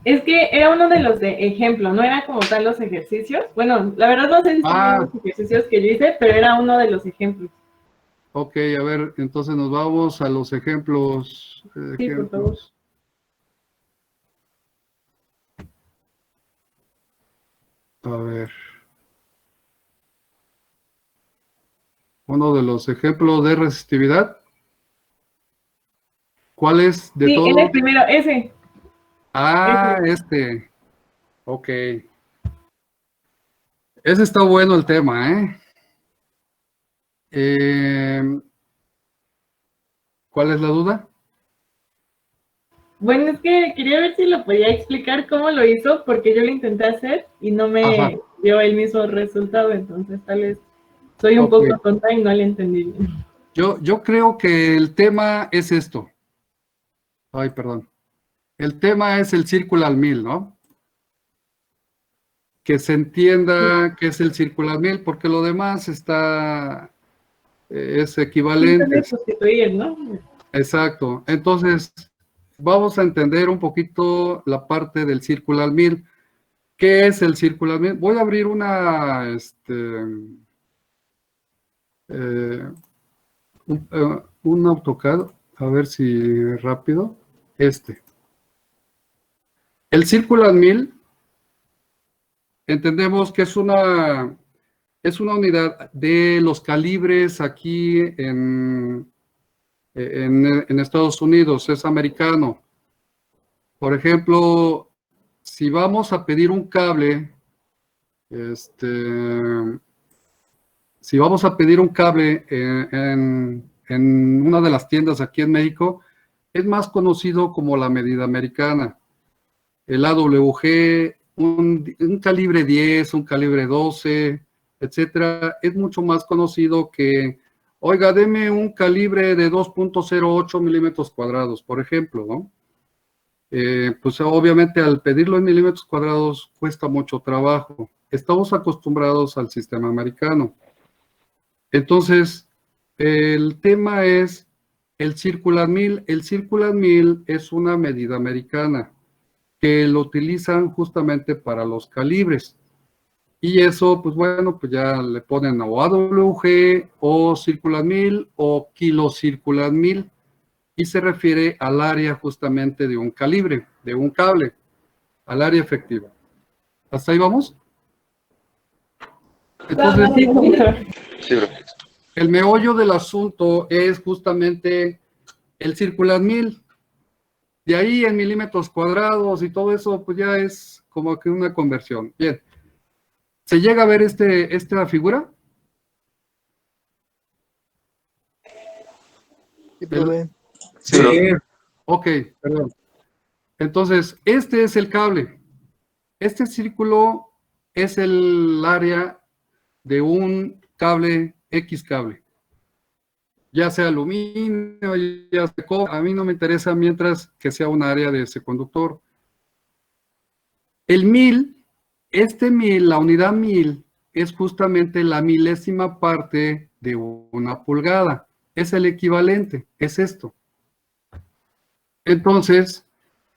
Es que era uno de los de ejemplo, no era como tal los ejercicios. Bueno, la verdad no sé si son los ejercicios que yo hice, pero era uno de los ejemplos. Ok, a ver, entonces nos vamos a los ejemplos. Sí, por favor. A ver. Uno de los ejemplos de resistividad. ¿Cuál es de todos? Sí, en el primero, ese. Este. Ok. Ese está bueno el tema, ¿eh? ¿Cuál es la duda? Bueno, es que quería ver si lo podía explicar cómo lo hizo, porque yo lo intenté hacer y no me dio el mismo resultado, entonces tal vez soy un poco tonta y no le entendí bien. Yo creo que el tema es esto. Ay, perdón. El tema es el círculo al 1000, ¿no? Que se entienda qué es el círculo al 1000, porque lo demás es equivalente. Sustituir, ¿no? Exacto. Entonces, vamos a entender un poquito la parte del círculo al 1000. ¿Qué es el círculo al 1000? Voy a abrir un AutoCAD, a ver si rápido. El círculo al 1000, entendemos que es una unidad de los calibres aquí en Estados Unidos, es americano. Por ejemplo, si vamos a pedir un cable, si vamos a pedir un cable en una de las tiendas aquí en México, es más conocido como la medida americana. El AWG, un calibre 10, un calibre 12, etcétera, es mucho más conocido que oiga, deme un calibre de 2.08 milímetros cuadrados, por ejemplo, ¿no? Pues obviamente al pedirlo en milímetros cuadrados cuesta mucho trabajo. Estamos acostumbrados al sistema americano. Entonces, el tema es el Circular 1000. El Circular 1000 es una medida americana que lo utilizan justamente para los calibres. Y eso, pues bueno, pues ya le ponen o AWG o Circular 1000 o Kilo Circular 1000. Y se refiere al área justamente de un calibre, de un cable, al área efectiva. ¿Hasta ahí vamos? Entonces, Sí, bro. el meollo del asunto es justamente el Circular 1000. De ahí en milímetros cuadrados y todo eso, pues ya es como que una conversión. Bien. ¿Se llega a ver esta figura? Sí, profe. Sí, bro. Ok, perdón. Entonces, este es el cable. Este círculo es el área de un cable, X cable. Ya sea aluminio, ya sea cobre, a mí no me interesa mientras que sea un área de ese conductor. El 1000, la unidad 1000, es justamente la milésima parte de una pulgada. Es el equivalente, es esto. Entonces,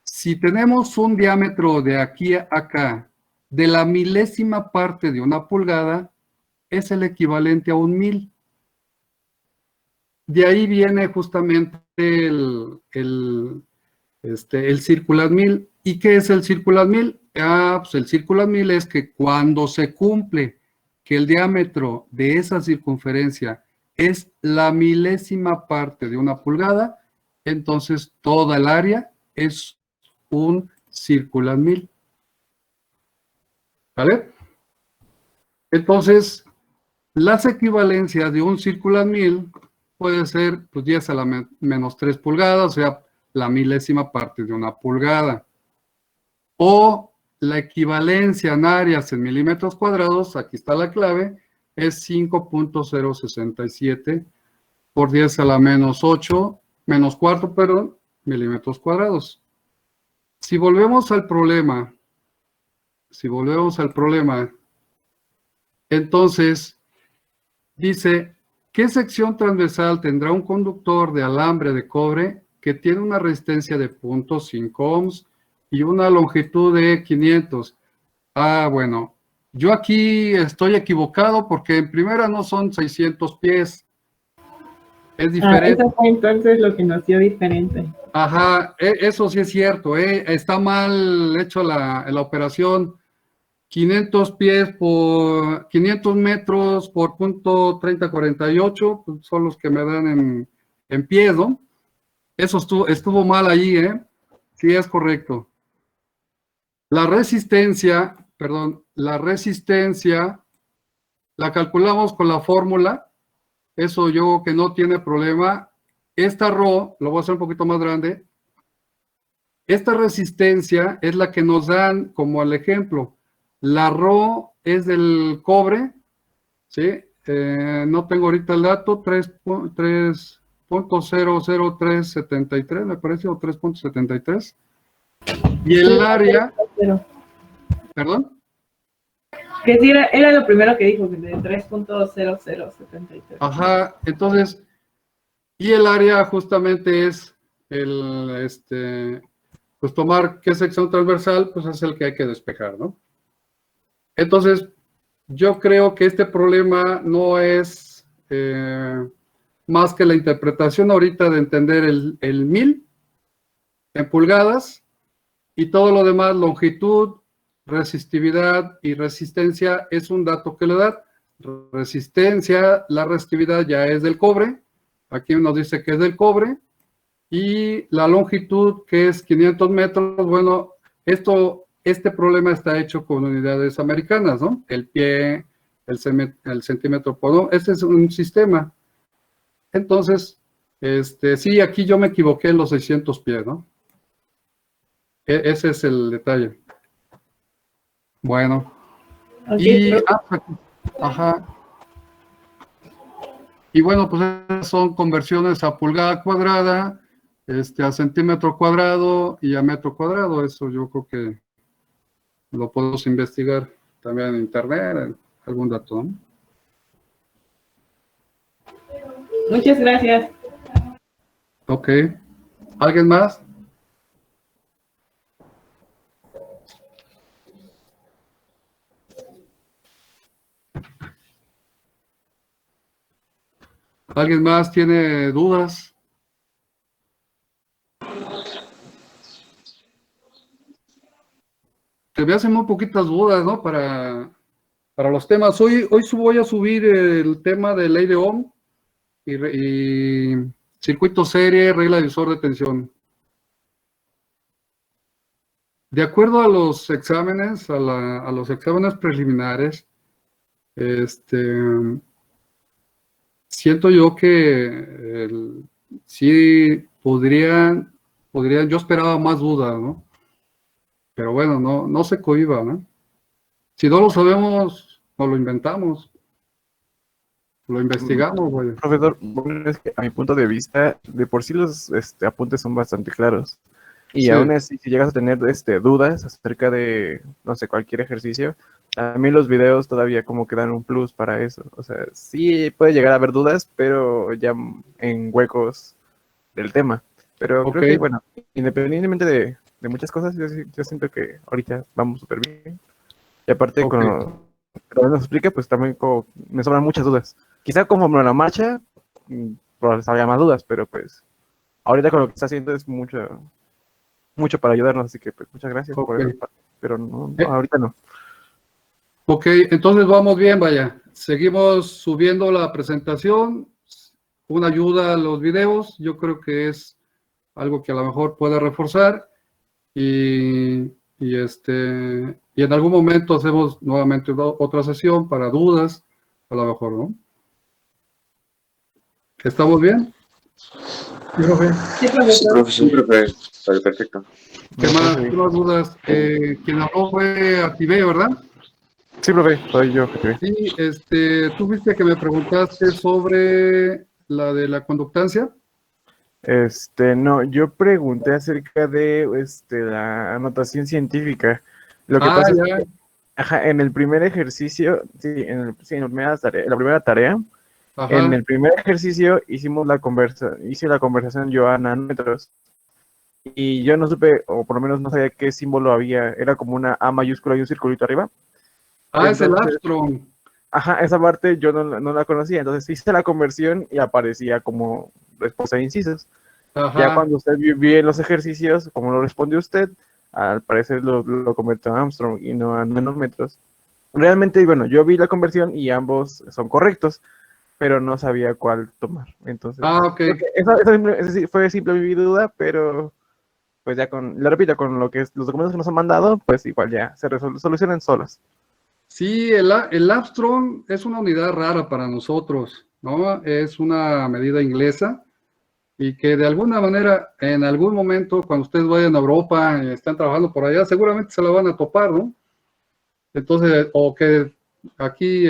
si tenemos un diámetro de aquí a acá de la milésima parte de una pulgada, es el equivalente a un 1000. De ahí viene justamente el Circular 1000. ¿Y qué es el Circular 1000? Pues el Circular 1000 es que cuando se cumple que el diámetro de esa circunferencia es la milésima parte de una pulgada, entonces toda el área es un Circular 1000. ¿Vale? Entonces, las equivalencias de un Circular 1000 puede ser pues 10 a la menos 3 pulgadas, o sea, la milésima parte de una pulgada. O la equivalencia en áreas en milímetros cuadrados, aquí está la clave, es 5.067 por 10 a la menos 8, menos cuarto, perdón, milímetros cuadrados. Si volvemos al problema, entonces dice, ¿qué sección transversal tendrá un conductor de alambre de cobre que tiene una resistencia de 0.5 ohms y una longitud de 500? Bueno, yo aquí estoy equivocado porque en primera no son 600 pies. Es diferente. Eso fue entonces lo que nos dio diferente. Ajá, eso sí es cierto, está mal hecho la operación. 500 pies por 500 metros por punto 3048, pues son los que me dan en pies, ¿no? Eso estuvo mal ahí, ¿eh? Sí, es correcto. La resistencia la calculamos con la fórmula. Eso yo que no tiene problema. Esta ρ, lo voy a hacer un poquito más grande. Esta resistencia es la que nos dan como el ejemplo. La ρ es del cobre, ¿sí? No tengo ahorita el dato, 3.00373, me parece, o 3.73. Y el área, ¿perdón? Que sí, era lo primero que dijo, de 3.0073. Ajá, entonces, y el área justamente es pues tomar qué sección transversal, pues es el que hay que despejar, ¿no? Entonces, yo creo que este problema no es más que la interpretación ahorita de entender el 1000 en pulgadas y todo lo demás, longitud, resistividad y resistencia es un dato que le da. Resistencia, la resistividad ya es del cobre, aquí nos dice que es del cobre, y la longitud que es 500 metros, bueno, este problema está hecho con unidades americanas, ¿no? El pie, el centímetro por ojo, este es un sistema. Entonces, sí, aquí yo me equivoqué en los 600 pies, ¿no? Ese es el detalle. Bueno. Okay, Ajá. Y bueno, pues esas son conversiones a pulgada cuadrada, a centímetro cuadrado y a metro cuadrado. Eso yo creo que lo podemos investigar también en internet, en algún dato, ¿no? Muchas gracias. Ok. ¿Alguien más? ¿Alguien más tiene dudas? Te me hacen muy poquitas dudas, ¿no? Para los temas. Hoy voy a subir el tema de ley de Ohm y circuito serie, regla de visor de tensión. De acuerdo a los exámenes, a los exámenes preliminares, siento yo que sí podrían, yo esperaba más dudas, ¿no? Pero bueno, no se cohiba, ¿no? Si no lo sabemos, no lo inventamos, lo investigamos, güey. Profesor, bueno, es que a mi punto de vista, de por sí los apuntes son bastante claros. Y Sí. aún así, si llegas a tener dudas acerca de, no sé, cualquier ejercicio, a mí los videos todavía como que dan un plus para eso. O sea, sí puede llegar a haber dudas, pero ya en huecos del tema. Pero Ok. creo que, bueno, independientemente de muchas cosas, yo siento que ahorita vamos súper bien. Y aparte, Ok. con lo que nos explica, pues también como me sobran muchas dudas. Quizá como en la marcha, pues había más dudas, pero pues ahorita con lo que está haciendo es mucho para ayudarnos, así que pues muchas gracias por Ok. eso, pero no, Eh. ahorita no. Ok, entonces vamos bien, vaya. Seguimos subiendo la presentación, una ayuda a los videos, yo creo que es algo que a lo mejor pueda reforzar y en algún momento hacemos nuevamente otra sesión para dudas, a lo mejor, ¿no? ¿Estamos bien? Sí, profe. Sí, profesor. Sí, profe. Perfecto. ¿Qué más? ¿Qué más dudas? Quien habló fue Active, ¿verdad? Sí, profe, soy yo, Active. Sí, tú viste que me preguntaste sobre la de la conductancia. No, yo pregunté acerca de la anotación científica. Lo que Ah, pasa es ya. que, ajá, en el primer ejercicio, sí, en la primera tarea, Ajá. en el primer ejercicio hice la conversación yo a nanómetros. Y yo no supe, o por lo menos no sabía qué símbolo había. Era como una A mayúscula y un circulito arriba. Ah, es el Entonces, Armstrong. ajá, esa parte yo no la conocía. Entonces hice la conversión y aparecía como respuesta de incisos. Ya Ajá. cuando usted vi en los ejercicios, como lo respondió usted, al parecer lo convirtió a Armstrong y no a nanómetros. Realmente, bueno, yo vi la conversión y ambos son correctos, pero no sabía cuál tomar. Entonces, Ah, ok. creo que esa sí fue simple mi duda, pero pues ya lo repito, con lo que los documentos que nos han mandado, pues igual ya se solucionan solos. Sí, el Armstrong es una unidad rara para nosotros, ¿no? Es una medida inglesa y que de alguna manera, en algún momento, cuando ustedes vayan a Europa y están trabajando por allá, seguramente se la van a topar, ¿no? Entonces, o que aquí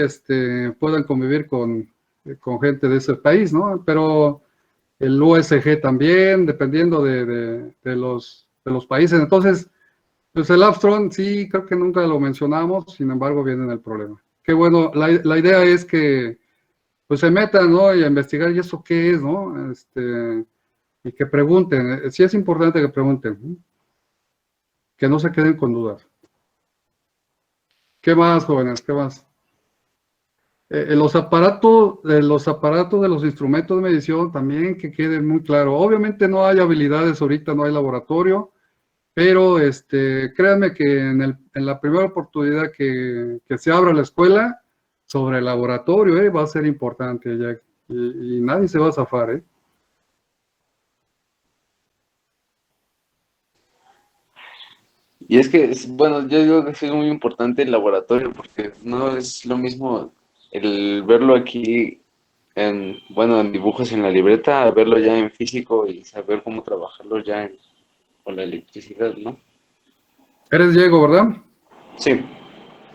puedan convivir con gente de ese país, ¿no? Pero el USG también, dependiendo de los países. Entonces, pues el Armstrong sí, creo que nunca lo mencionamos, sin embargo, viene en el problema. Qué bueno, la idea es que pues se metan, ¿no? Y a investigar, ¿y eso qué es, no? Y que pregunten, sí es importante que pregunten, ¿no? Que no se queden con dudas. ¿Qué más, jóvenes? ¿Qué más? Los aparatos de los instrumentos de medición también que queden muy claro. Obviamente no hay habilidades ahorita, no hay laboratorio, pero créanme que en la primera oportunidad que se abra la escuela sobre el laboratorio, va a ser importante, Jack, y nadie se va a zafar, ¿eh? Y es que, bueno, yo digo que es muy importante el laboratorio porque no es lo mismo el verlo aquí en dibujos en la libreta, a verlo ya en físico y saber cómo trabajarlo ya con la electricidad, ¿no? Eres Diego, ¿verdad? Sí.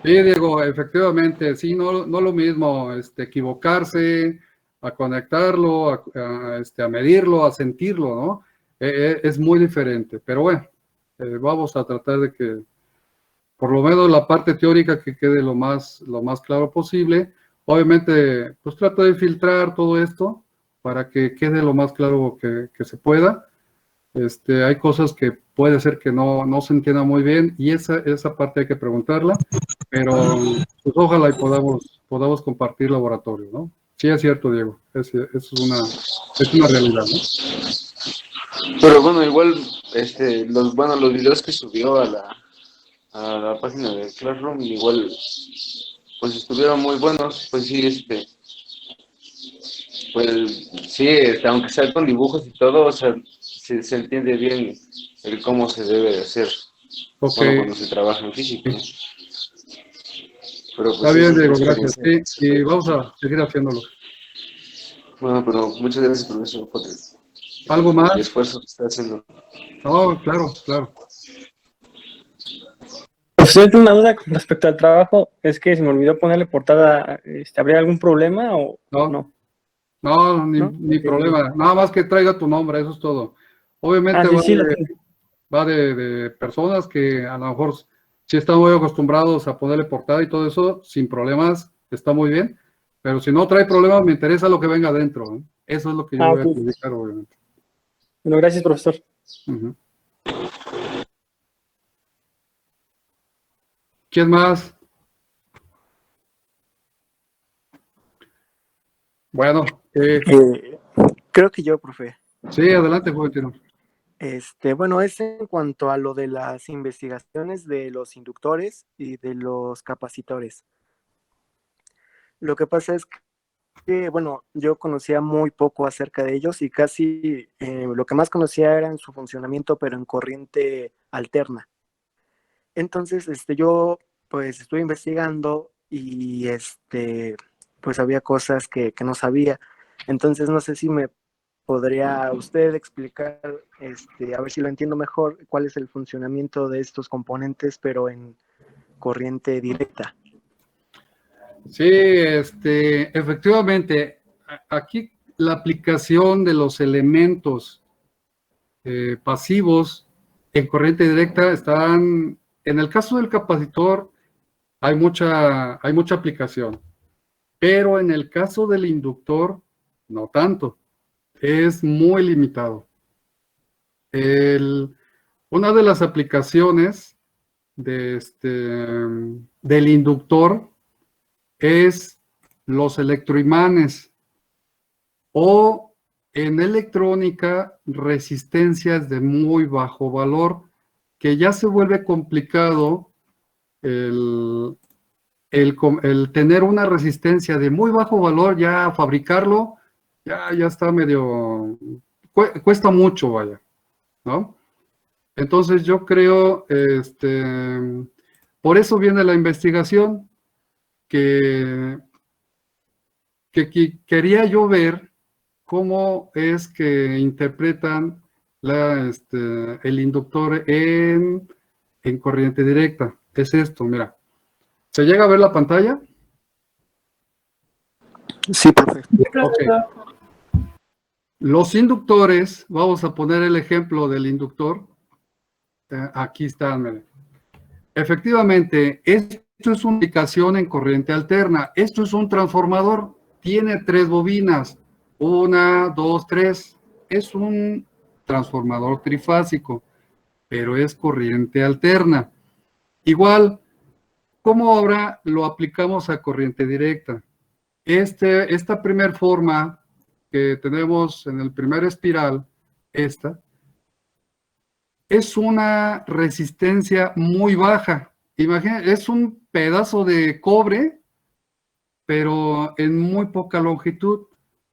Sí, Diego, efectivamente, sí, no lo mismo, equivocarse, a conectarlo, a medirlo, a sentirlo, ¿no? Es muy diferente, pero bueno, vamos a tratar de que por lo menos la parte teórica que quede lo más claro posible. Obviamente, pues trato de filtrar todo esto para que quede lo más claro que se pueda. Hay cosas que puede ser que no se entienda muy bien y esa parte hay que preguntarla, pero pues ojalá y podamos compartir laboratorio, ¿no? Sí, es cierto, Diego, es una realidad, ¿no? Pero bueno, igual, los videos que subió a la página de Classroom, igual, pues estuvieron muy buenos, pues sí, pues sí, aunque sea con dibujos y todo, o sea, se entiende bien el cómo se debe de hacer, Okay. cuando se trabaja en física, ¿no? Pero pues Está bien, sí, Diego, gracias. Sí, y vamos a seguir haciéndolo. Bueno, pero muchas gracias, profesor, por ¿Algo más? el esfuerzo que está haciendo. No, claro, claro. Profesor, tengo una duda con respecto al trabajo. Es que se me olvidó ponerle portada. ¿Habría algún problema o no? No, ni Okay. problema. Nada más que traiga tu nombre, eso es todo. Obviamente va de personas que a lo mejor sí están muy acostumbrados a ponerle portada y todo eso, sin problemas, está muy bien. Pero si no trae problemas, me interesa lo que venga adentro, ¿no? Eso es lo que yo voy a publicar, obviamente. Bueno, gracias, profesor. ¿Quién más? Bueno. Creo que yo, profe. Sí, adelante, Juventino. Bueno, es en cuanto a lo de las investigaciones de los inductores y de los capacitores. Lo que pasa es que, bueno, yo conocía muy poco acerca de ellos y casi lo que más conocía era en su funcionamiento, pero en corriente alterna. Entonces, yo pues estuve investigando y pues había cosas que no sabía. Entonces, no sé si me podría usted explicar, a ver si lo entiendo mejor, cuál es el funcionamiento de estos componentes, pero en corriente directa. Sí, efectivamente, aquí la aplicación de los elementos pasivos en corriente directa están, en el caso del capacitor, hay mucha aplicación, pero en el caso del inductor, no tanto, es muy limitado. Una de las aplicaciones del inductor es los electroimanes o en electrónica resistencias de muy bajo valor, que ya se vuelve complicado el tener una resistencia de muy bajo valor, ya fabricarlo, ya está medio, cuesta mucho, vaya, ¿no? Entonces yo creo, por eso viene la investigación, que quería yo ver cómo es que interpretan el inductor en corriente directa. Es esto, mira. ¿Se llega a ver la pantalla? Sí, profe. Okay. Los inductores, vamos a poner el ejemplo del inductor. Aquí están, miren. Efectivamente, esto es una aplicación en corriente alterna. Esto es un transformador. Tiene 3 bobinas. 1, 2, 3. Es un transformador trifásico, pero es corriente alterna. Igual, ¿cómo ahora lo aplicamos a corriente directa? Esta primer forma que tenemos en el primer espiral, es una resistencia muy baja. Imagínense, es un pedazo de cobre, pero en muy poca longitud.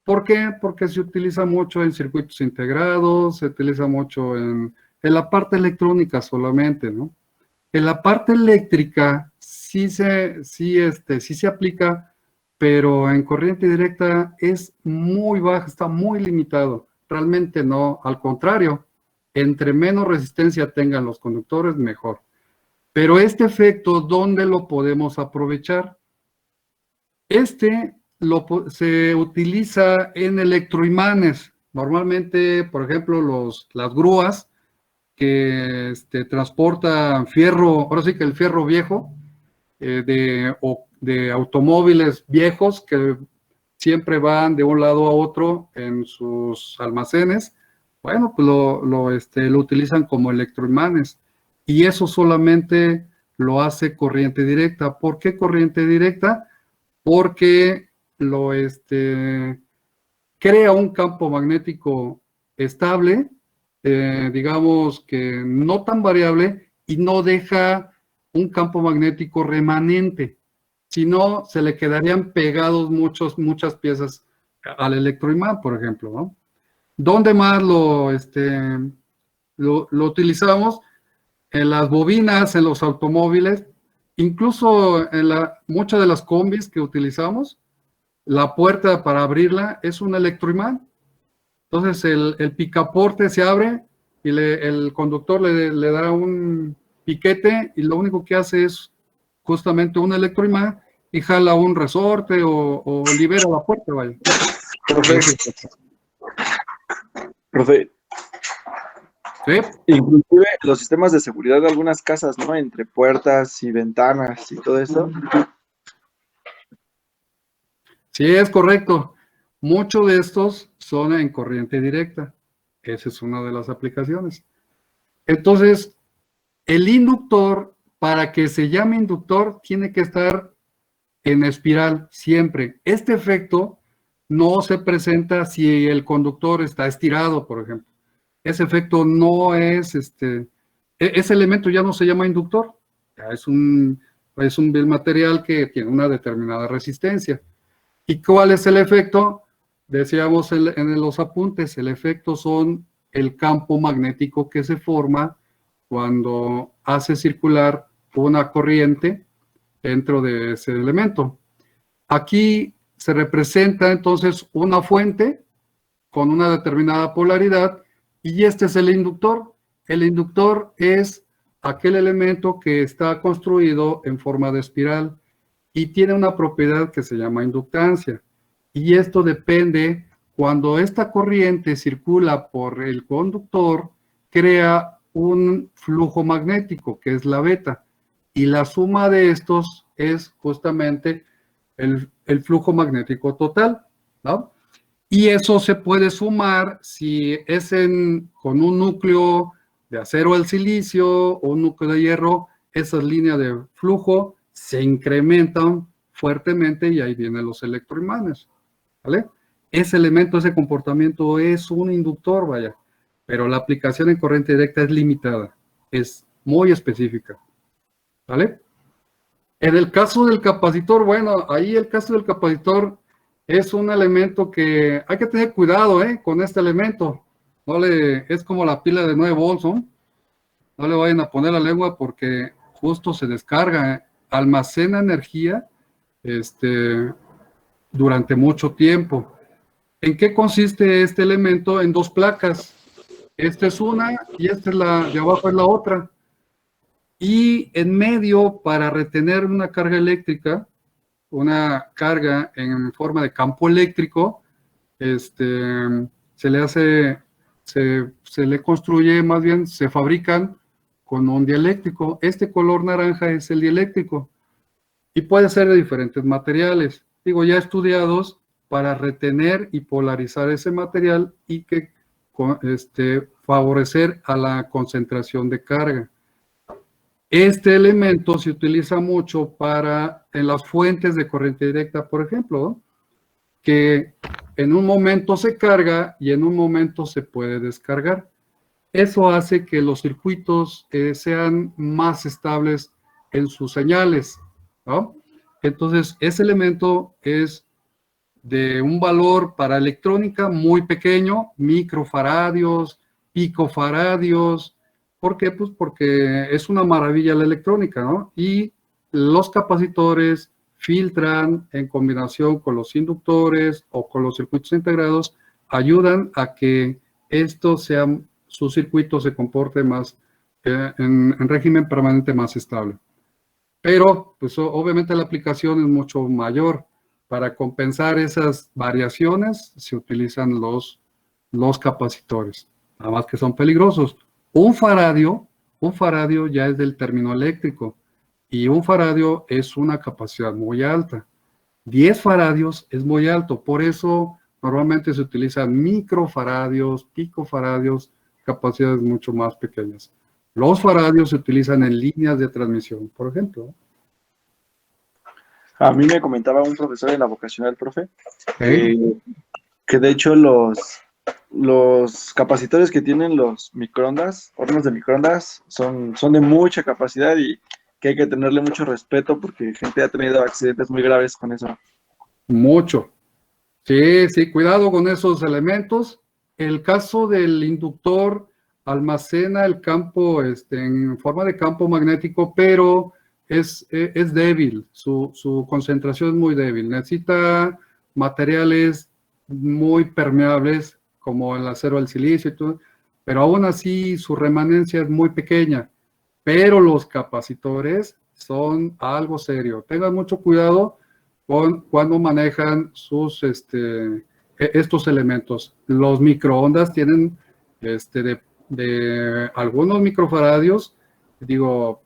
¿Por qué? Porque se utiliza mucho en circuitos integrados, se utiliza mucho en la parte electrónica solamente, ¿no? En la parte eléctrica sí se aplica, pero en corriente directa es muy baja, está muy limitado. Realmente no, al contrario, entre menos resistencia tengan los conductores, mejor. Pero este efecto, ¿dónde lo podemos aprovechar? se utiliza en electroimanes. Normalmente, por ejemplo, las grúas que transportan fierro, ahora sí que el fierro viejo, de automóviles viejos que siempre van de un lado a otro en sus almacenes, bueno, pues lo utilizan como electroimanes. Y eso solamente lo hace corriente directa. ¿Por qué corriente directa? Porque crea un campo magnético estable, digamos que no tan variable, y no deja un campo magnético remanente, sino se le quedarían pegados muchas piezas al electroimán, por ejemplo, ¿no? ¿Dónde más lo utilizamos? En las bobinas, en los automóviles, incluso en muchas de las combis que utilizamos, la puerta para abrirla es un electroimán. Entonces el picaporte se abre y el conductor le da un piquete y lo único que hace es justamente un electroimán y jala un resorte o libera la puerta, vaya. Profe. ¿Sí? Inclusive los sistemas de seguridad de algunas casas, ¿no? Entre puertas y ventanas y todo eso. Sí, es correcto. Muchos de estos son en corriente directa. Esa es una de las aplicaciones. Entonces, el inductor, para que se llame inductor, tiene que estar en espiral siempre. Este efecto no se presenta si el conductor está estirado, por ejemplo. Ese efecto no es, ese elemento ya no se llama inductor. Ya es un material que tiene una determinada resistencia. ¿Y cuál es el efecto? Decíamos en los apuntes, el efecto son el campo magnético que se forma cuando hace circular una corriente dentro de ese elemento. Aquí se representa entonces una fuente con una determinada polaridad y este es el inductor. El inductor es aquel elemento que está construido en forma de espiral y tiene una propiedad que se llama inductancia. Y esto depende cuando esta corriente circula por el conductor, crea un flujo magnético, que es la beta. Y la suma de estos es justamente el flujo magnético total, ¿no? Y eso se puede sumar si es con un núcleo de acero al silicio o un núcleo de hierro, esas líneas de flujo se incrementan fuertemente y ahí vienen los electroimanes, ¿vale? Ese elemento, ese comportamiento es un inductor, vaya, pero la aplicación en corriente directa es limitada, es muy específica, ¿vale? En el caso del capacitor, bueno, ahí el caso del capacitor es un elemento que hay que tener cuidado, con este elemento. Es como la pila de 9 volts, ¿no? No le vayan a poner la lengua porque justo se descarga, almacena energía durante mucho tiempo. ¿En qué consiste este elemento? En dos placas. Esta es una y esta es de abajo es la otra. Y en medio, para retener una carga eléctrica, una carga en forma de campo eléctrico, se le construye, más bien se fabrican con un dieléctrico. Este color naranja es el dieléctrico y puede ser de diferentes materiales, digo, ya estudiados para retener y polarizar ese material y que favorecer a la concentración de carga. Este elemento se utiliza mucho en las fuentes de corriente directa, por ejemplo, ¿no? Que en un momento se carga y en un momento se puede descargar. Eso hace que los circuitos sean más estables en sus señales, ¿no? Entonces, ese elemento es de un valor para electrónica muy pequeño, microfaradios, picofaradios. ¿Por qué? Pues porque es una maravilla la electrónica, ¿no? Y los capacitores filtran en combinación con los inductores o con los circuitos integrados, ayudan a que su circuito se comporte más en régimen permanente más estable. Pero, pues obviamente la aplicación es mucho mayor. Para compensar esas variaciones se utilizan los capacitores, nada más que son peligrosos. Un faradio ya es del término eléctrico y un faradio es una capacidad muy alta. 10 faradios es muy alto, por eso normalmente se utilizan microfaradios, picofaradios, capacidades mucho más pequeñas. Los faradios se utilizan en líneas de transmisión, por ejemplo. A mí me comentaba un profesor en la vocacional, profe, ¿Eh? que de hecho los capacitores que tienen los microondas, hornos de microondas, son de mucha capacidad y que hay que tenerle mucho respeto porque gente ha tenido accidentes muy graves con eso. Mucho. Sí, sí, cuidado con esos elementos. El caso del inductor almacena el campo en forma de campo magnético, pero es débil, su concentración es muy débil. Necesita materiales muy permeables, como el acero, el silicio y todo, pero aún así su remanencia es muy pequeña. Pero los capacitores son algo serio. Tengan mucho cuidado cuando manejan estos elementos. Los microondas tienen de algunos microfaradios, digo,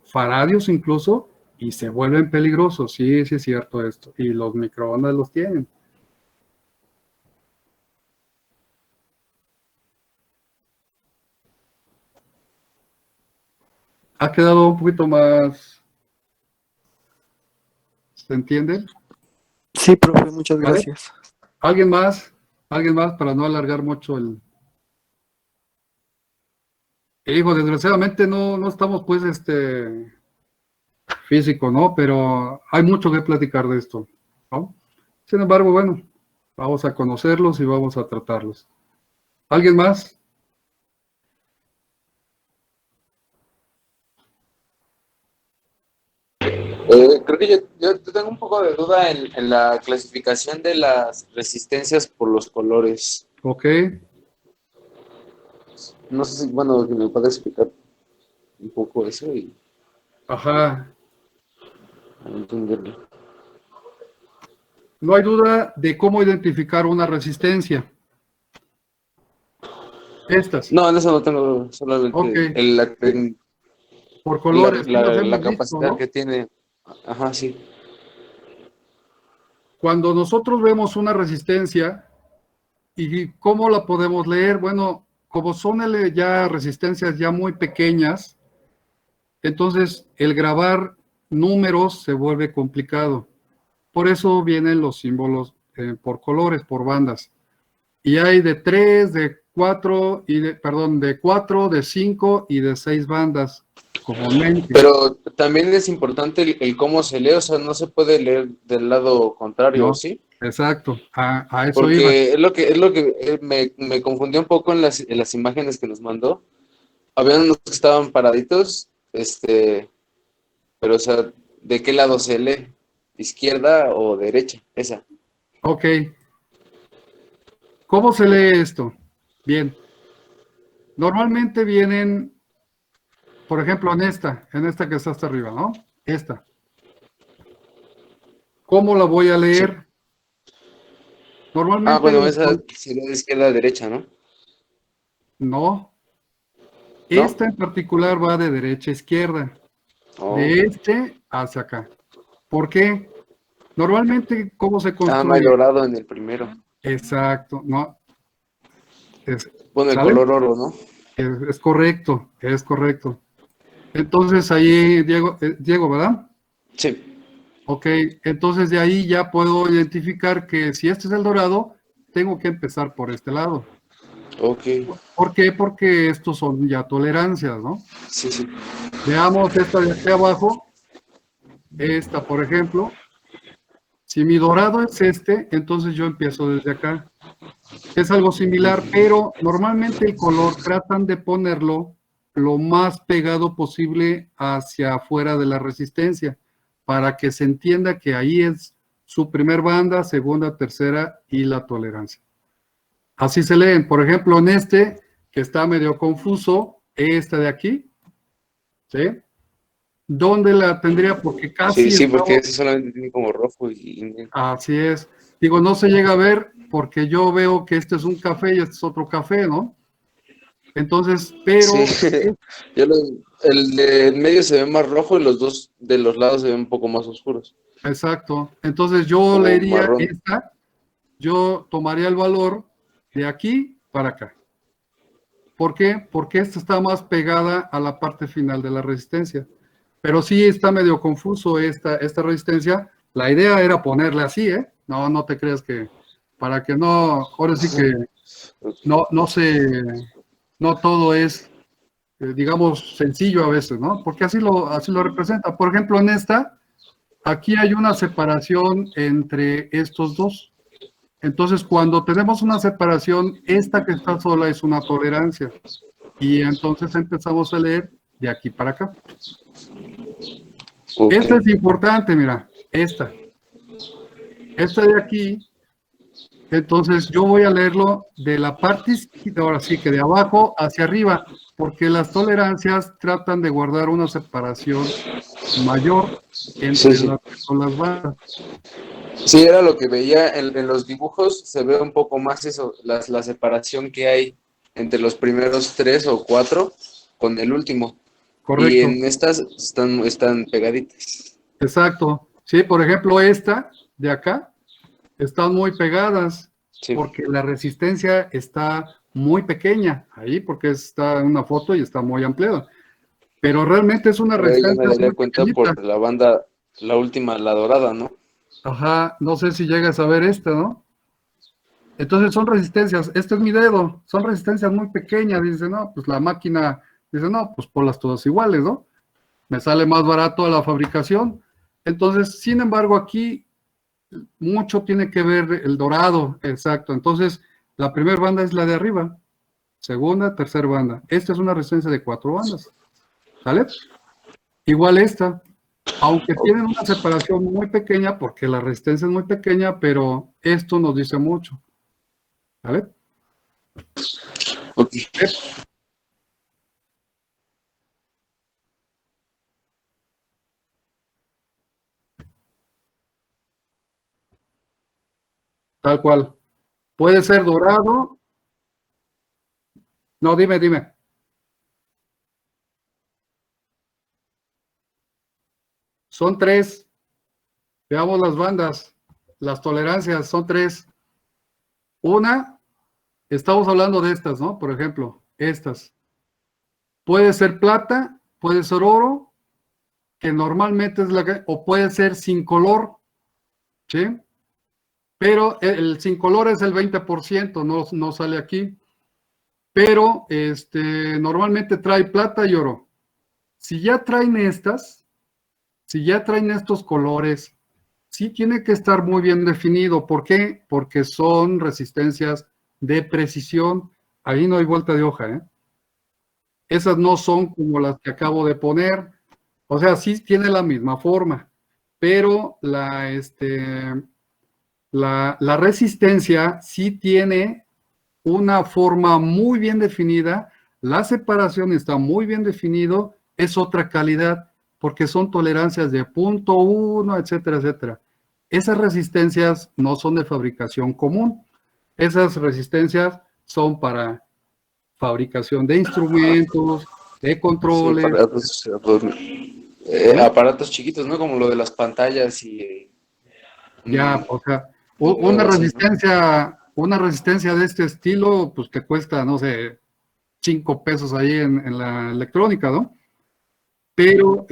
faradios incluso, y se vuelven peligrosos. Sí, sí es cierto esto. Y los microondas los tienen. Ha quedado un poquito más. ¿Se entiende? Sí, profe, muchas ¿Vale? gracias. ¿Alguien más? ¿Alguien más para no alargar mucho el... Hijo, desgraciadamente no estamos pues físico, ¿no? Pero hay mucho que platicar de esto, ¿no? Sin embargo, bueno, vamos a conocerlos y vamos a tratarlos. ¿Alguien más? Creo que yo tengo un poco de duda en la clasificación de las resistencias por los colores. Ok. No sé si, bueno, que me pueda explicar un poco eso y Ajá. entenderlo. No hay duda de cómo identificar una resistencia. Estas. No, en eso no tengo solamente Ok. Por colores, sí las la hemos visto, capacidad ¿no? que tiene. Ajá, sí. Cuando nosotros vemos una resistencia, ¿y cómo la podemos leer? Bueno, como son ya resistencias ya muy pequeñas, entonces el grabar números se vuelve complicado. Por eso vienen los símbolos por colores, por bandas. Y hay de 3, de 4, de 4, de 5 y de 6 bandas comúnmente. Pero también es importante el cómo se lee, o sea, no se puede leer del lado contrario, No, ¿sí? exacto, a eso iba. Porque es lo que me confundió un poco en las imágenes que nos mandó. Habían unos que estaban paraditos, pero o sea, ¿de qué lado se lee? ¿Izquierda o derecha? Esa. Ok. ¿Cómo se lee esto? Bien. Normalmente vienen, por ejemplo, en esta que está hasta arriba, ¿no? Esta. ¿Cómo la voy a leer? Ah, Normalmente, bueno, esa sería de izquierda a derecha, ¿no? no. ¿No? Esta en particular va de derecha a izquierda. Oh. De este hacia acá. ¿Por qué? Normalmente, ¿cómo se Ah, construye? no, dorado en el primero. Exacto, ¿no? Bueno, el ¿Sale? color oro, ¿no? Es correcto, es correcto. Entonces ahí, Diego, ¿verdad? Sí. Ok, entonces de ahí ya puedo identificar que si este es el dorado, tengo que empezar por este lado. Ok. ¿Por qué? Porque estos son ya tolerancias, ¿no? Sí, sí. Veamos esta de aquí abajo. Esta, por ejemplo. Si mi dorado es este, entonces yo empiezo desde acá. Es algo similar, pero normalmente el color tratan de ponerlo lo más pegado posible hacia afuera de la resistencia, para que se entienda que ahí es su primer banda, segunda, tercera y la tolerancia. Así se leen. Por ejemplo, en este, que está medio confuso, este de aquí, ¿sí? ¿dónde la tendría? Porque casi Sí, porque estamos, ese solamente tiene como rojo y así es. Digo, no se llega a ver porque yo veo que este es un café y este es otro café, ¿no? Entonces, sí. pero El de en medio se ve más rojo y los dos de los lados se ven un poco más oscuros, exacto. Entonces yo como leería marrón. esta, yo tomaría el valor de aquí para acá. ¿Por qué? Porque esta está más pegada a la parte final de la resistencia. Pero sí está medio confuso esta resistencia. La idea era ponerle así, ¿eh? No, no te creas que, para que no, ahora sí que no todo es, digamos, sencillo a veces, ¿no? Porque así lo representa. Por ejemplo, en esta, aquí hay una separación entre estos dos. Entonces, cuando tenemos una separación, esta que está sola es una tolerancia. Y entonces empezamos a leer de aquí para acá. Ok. Esta es importante, mira, esta de aquí, entonces yo voy a leerlo de la parte izquierda, ahora sí que de abajo hacia arriba, porque las tolerancias tratan de guardar una separación mayor Sí, entre sí. las bandas. Sí, era lo que veía en los dibujos, se ve un poco más eso, la separación que hay entre los primeros 3 o 4 con el último. Y Correcto, en estas están pegaditas. exacto. Sí, por ejemplo, esta de acá están muy pegadas Sí. porque la resistencia está muy pequeña ahí, porque está en una foto y está muy ampliada. Pero realmente es una Pero ahí ya me resistencia daría muy cuenta pequeñita. por la banda, la última, la dorada, ¿no? Ajá, no sé si llegas a ver esta, ¿no? Entonces son resistencias, este es mi dedo, son resistencias muy pequeñas, dice, no, pues la máquina, dice, no, pues ponlas todas iguales, ¿no? Me sale más barato la fabricación. Entonces, sin embargo, aquí mucho tiene que ver el dorado, exacto. Entonces, la primera banda es la de arriba, segunda, tercera banda. Esta es una resistencia de 4 bandas, ¿sale? Igual esta, aunque tienen una separación muy pequeña, porque la resistencia es muy pequeña, pero esto nos dice mucho, ¿vale? Ok. Tal cual. Puede ser dorado. No, dime. Son 3. Veamos las bandas. Las tolerancias son 3. Una, estamos hablando de estas, ¿no? Por ejemplo, estas. Puede ser plata, puede ser oro, que normalmente es la que, o puede ser sin color, ¿sí? Pero el sin color es el 20%, no sale aquí. Pero normalmente trae plata y oro. Si ya traen estas, si ya traen estos colores, sí tiene que estar muy bien definido. ¿Por qué? Porque son resistencias de precisión. Ahí no hay vuelta de hoja, ¿eh? Esas no son como las que acabo de poner. O sea, sí tiene la misma forma, pero la resistencia sí tiene una forma muy bien definida, la separación está muy bien definido, es otra calidad, porque son tolerancias de 0.1, etcétera, etcétera. Esas resistencias no son de fabricación común, esas resistencias son para fabricación de instrumentos, de Sí, controles, ¿vale? aparatos chiquitos, ¿no? Como lo de las pantallas y Ya, o sea, algo así, ¿no? una resistencia de este estilo, pues que cuesta, no sé, 5 pesos ahí en la electrónica, ¿no? Pero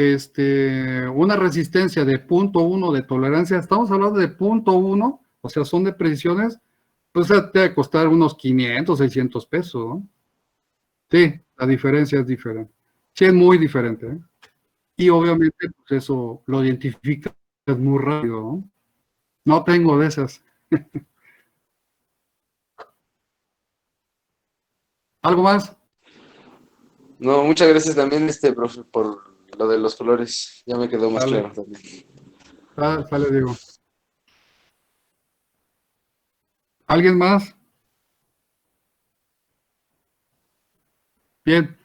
una resistencia de 0.1 de tolerancia, estamos hablando de 0.1, o sea, son de precisiones, pues te debe costar unos 500, 600 pesos, ¿no? Sí, la diferencia es diferente. Sí, es muy diferente, ¿eh? Y obviamente, pues eso lo identificas muy rápido, ¿no? No tengo de esas. ¿Algo más? No, muchas gracias también, profe, por lo de los colores. Ya me quedó más Sale, claro también. sale, Diego. ¿Alguien más? Bien.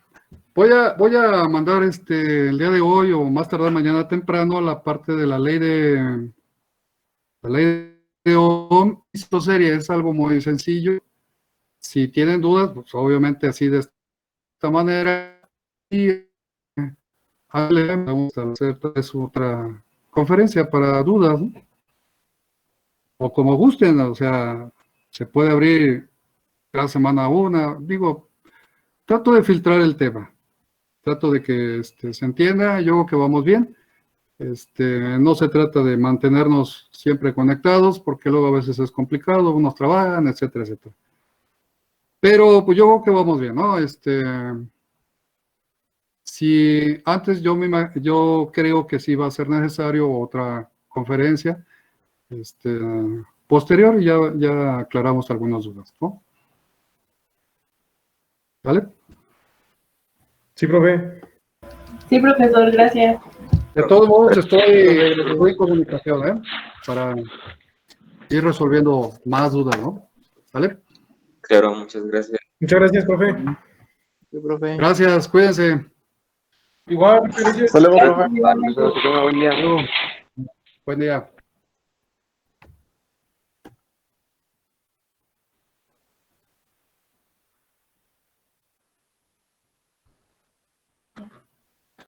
Voy a mandar el día de hoy o más tardar mañana temprano la parte de la ley de Ohm. Esto sería, es algo muy sencillo. Si tienen dudas, pues obviamente así de esta manera. Y vamos a hacer pues, otra conferencia para dudas, ¿no? O como gusten, o sea, se puede abrir cada semana una. Digo, trato de filtrar el tema. Trato de que se entienda, yo creo que vamos bien. No se trata de mantenernos siempre conectados, porque luego a veces es complicado, unos trabajan, etcétera, etcétera. Pero pues yo creo que vamos bien, ¿no? Si antes yo creo que sí va a ser necesario otra conferencia, posterior, y ya aclaramos algunas dudas, ¿no? ¿Vale? Sí, profe. Sí, profesor, gracias. De todos modos, estoy en comunicación, ¿eh? Para ir resolviendo más dudas, ¿no? ¿Vale? Claro, muchas gracias. Muchas gracias, profe. Sí, profe. Gracias, cuídense. Igual, muchas gracias. Hasta luego, profe. Igualmente. Que tenga buen día. Buen día.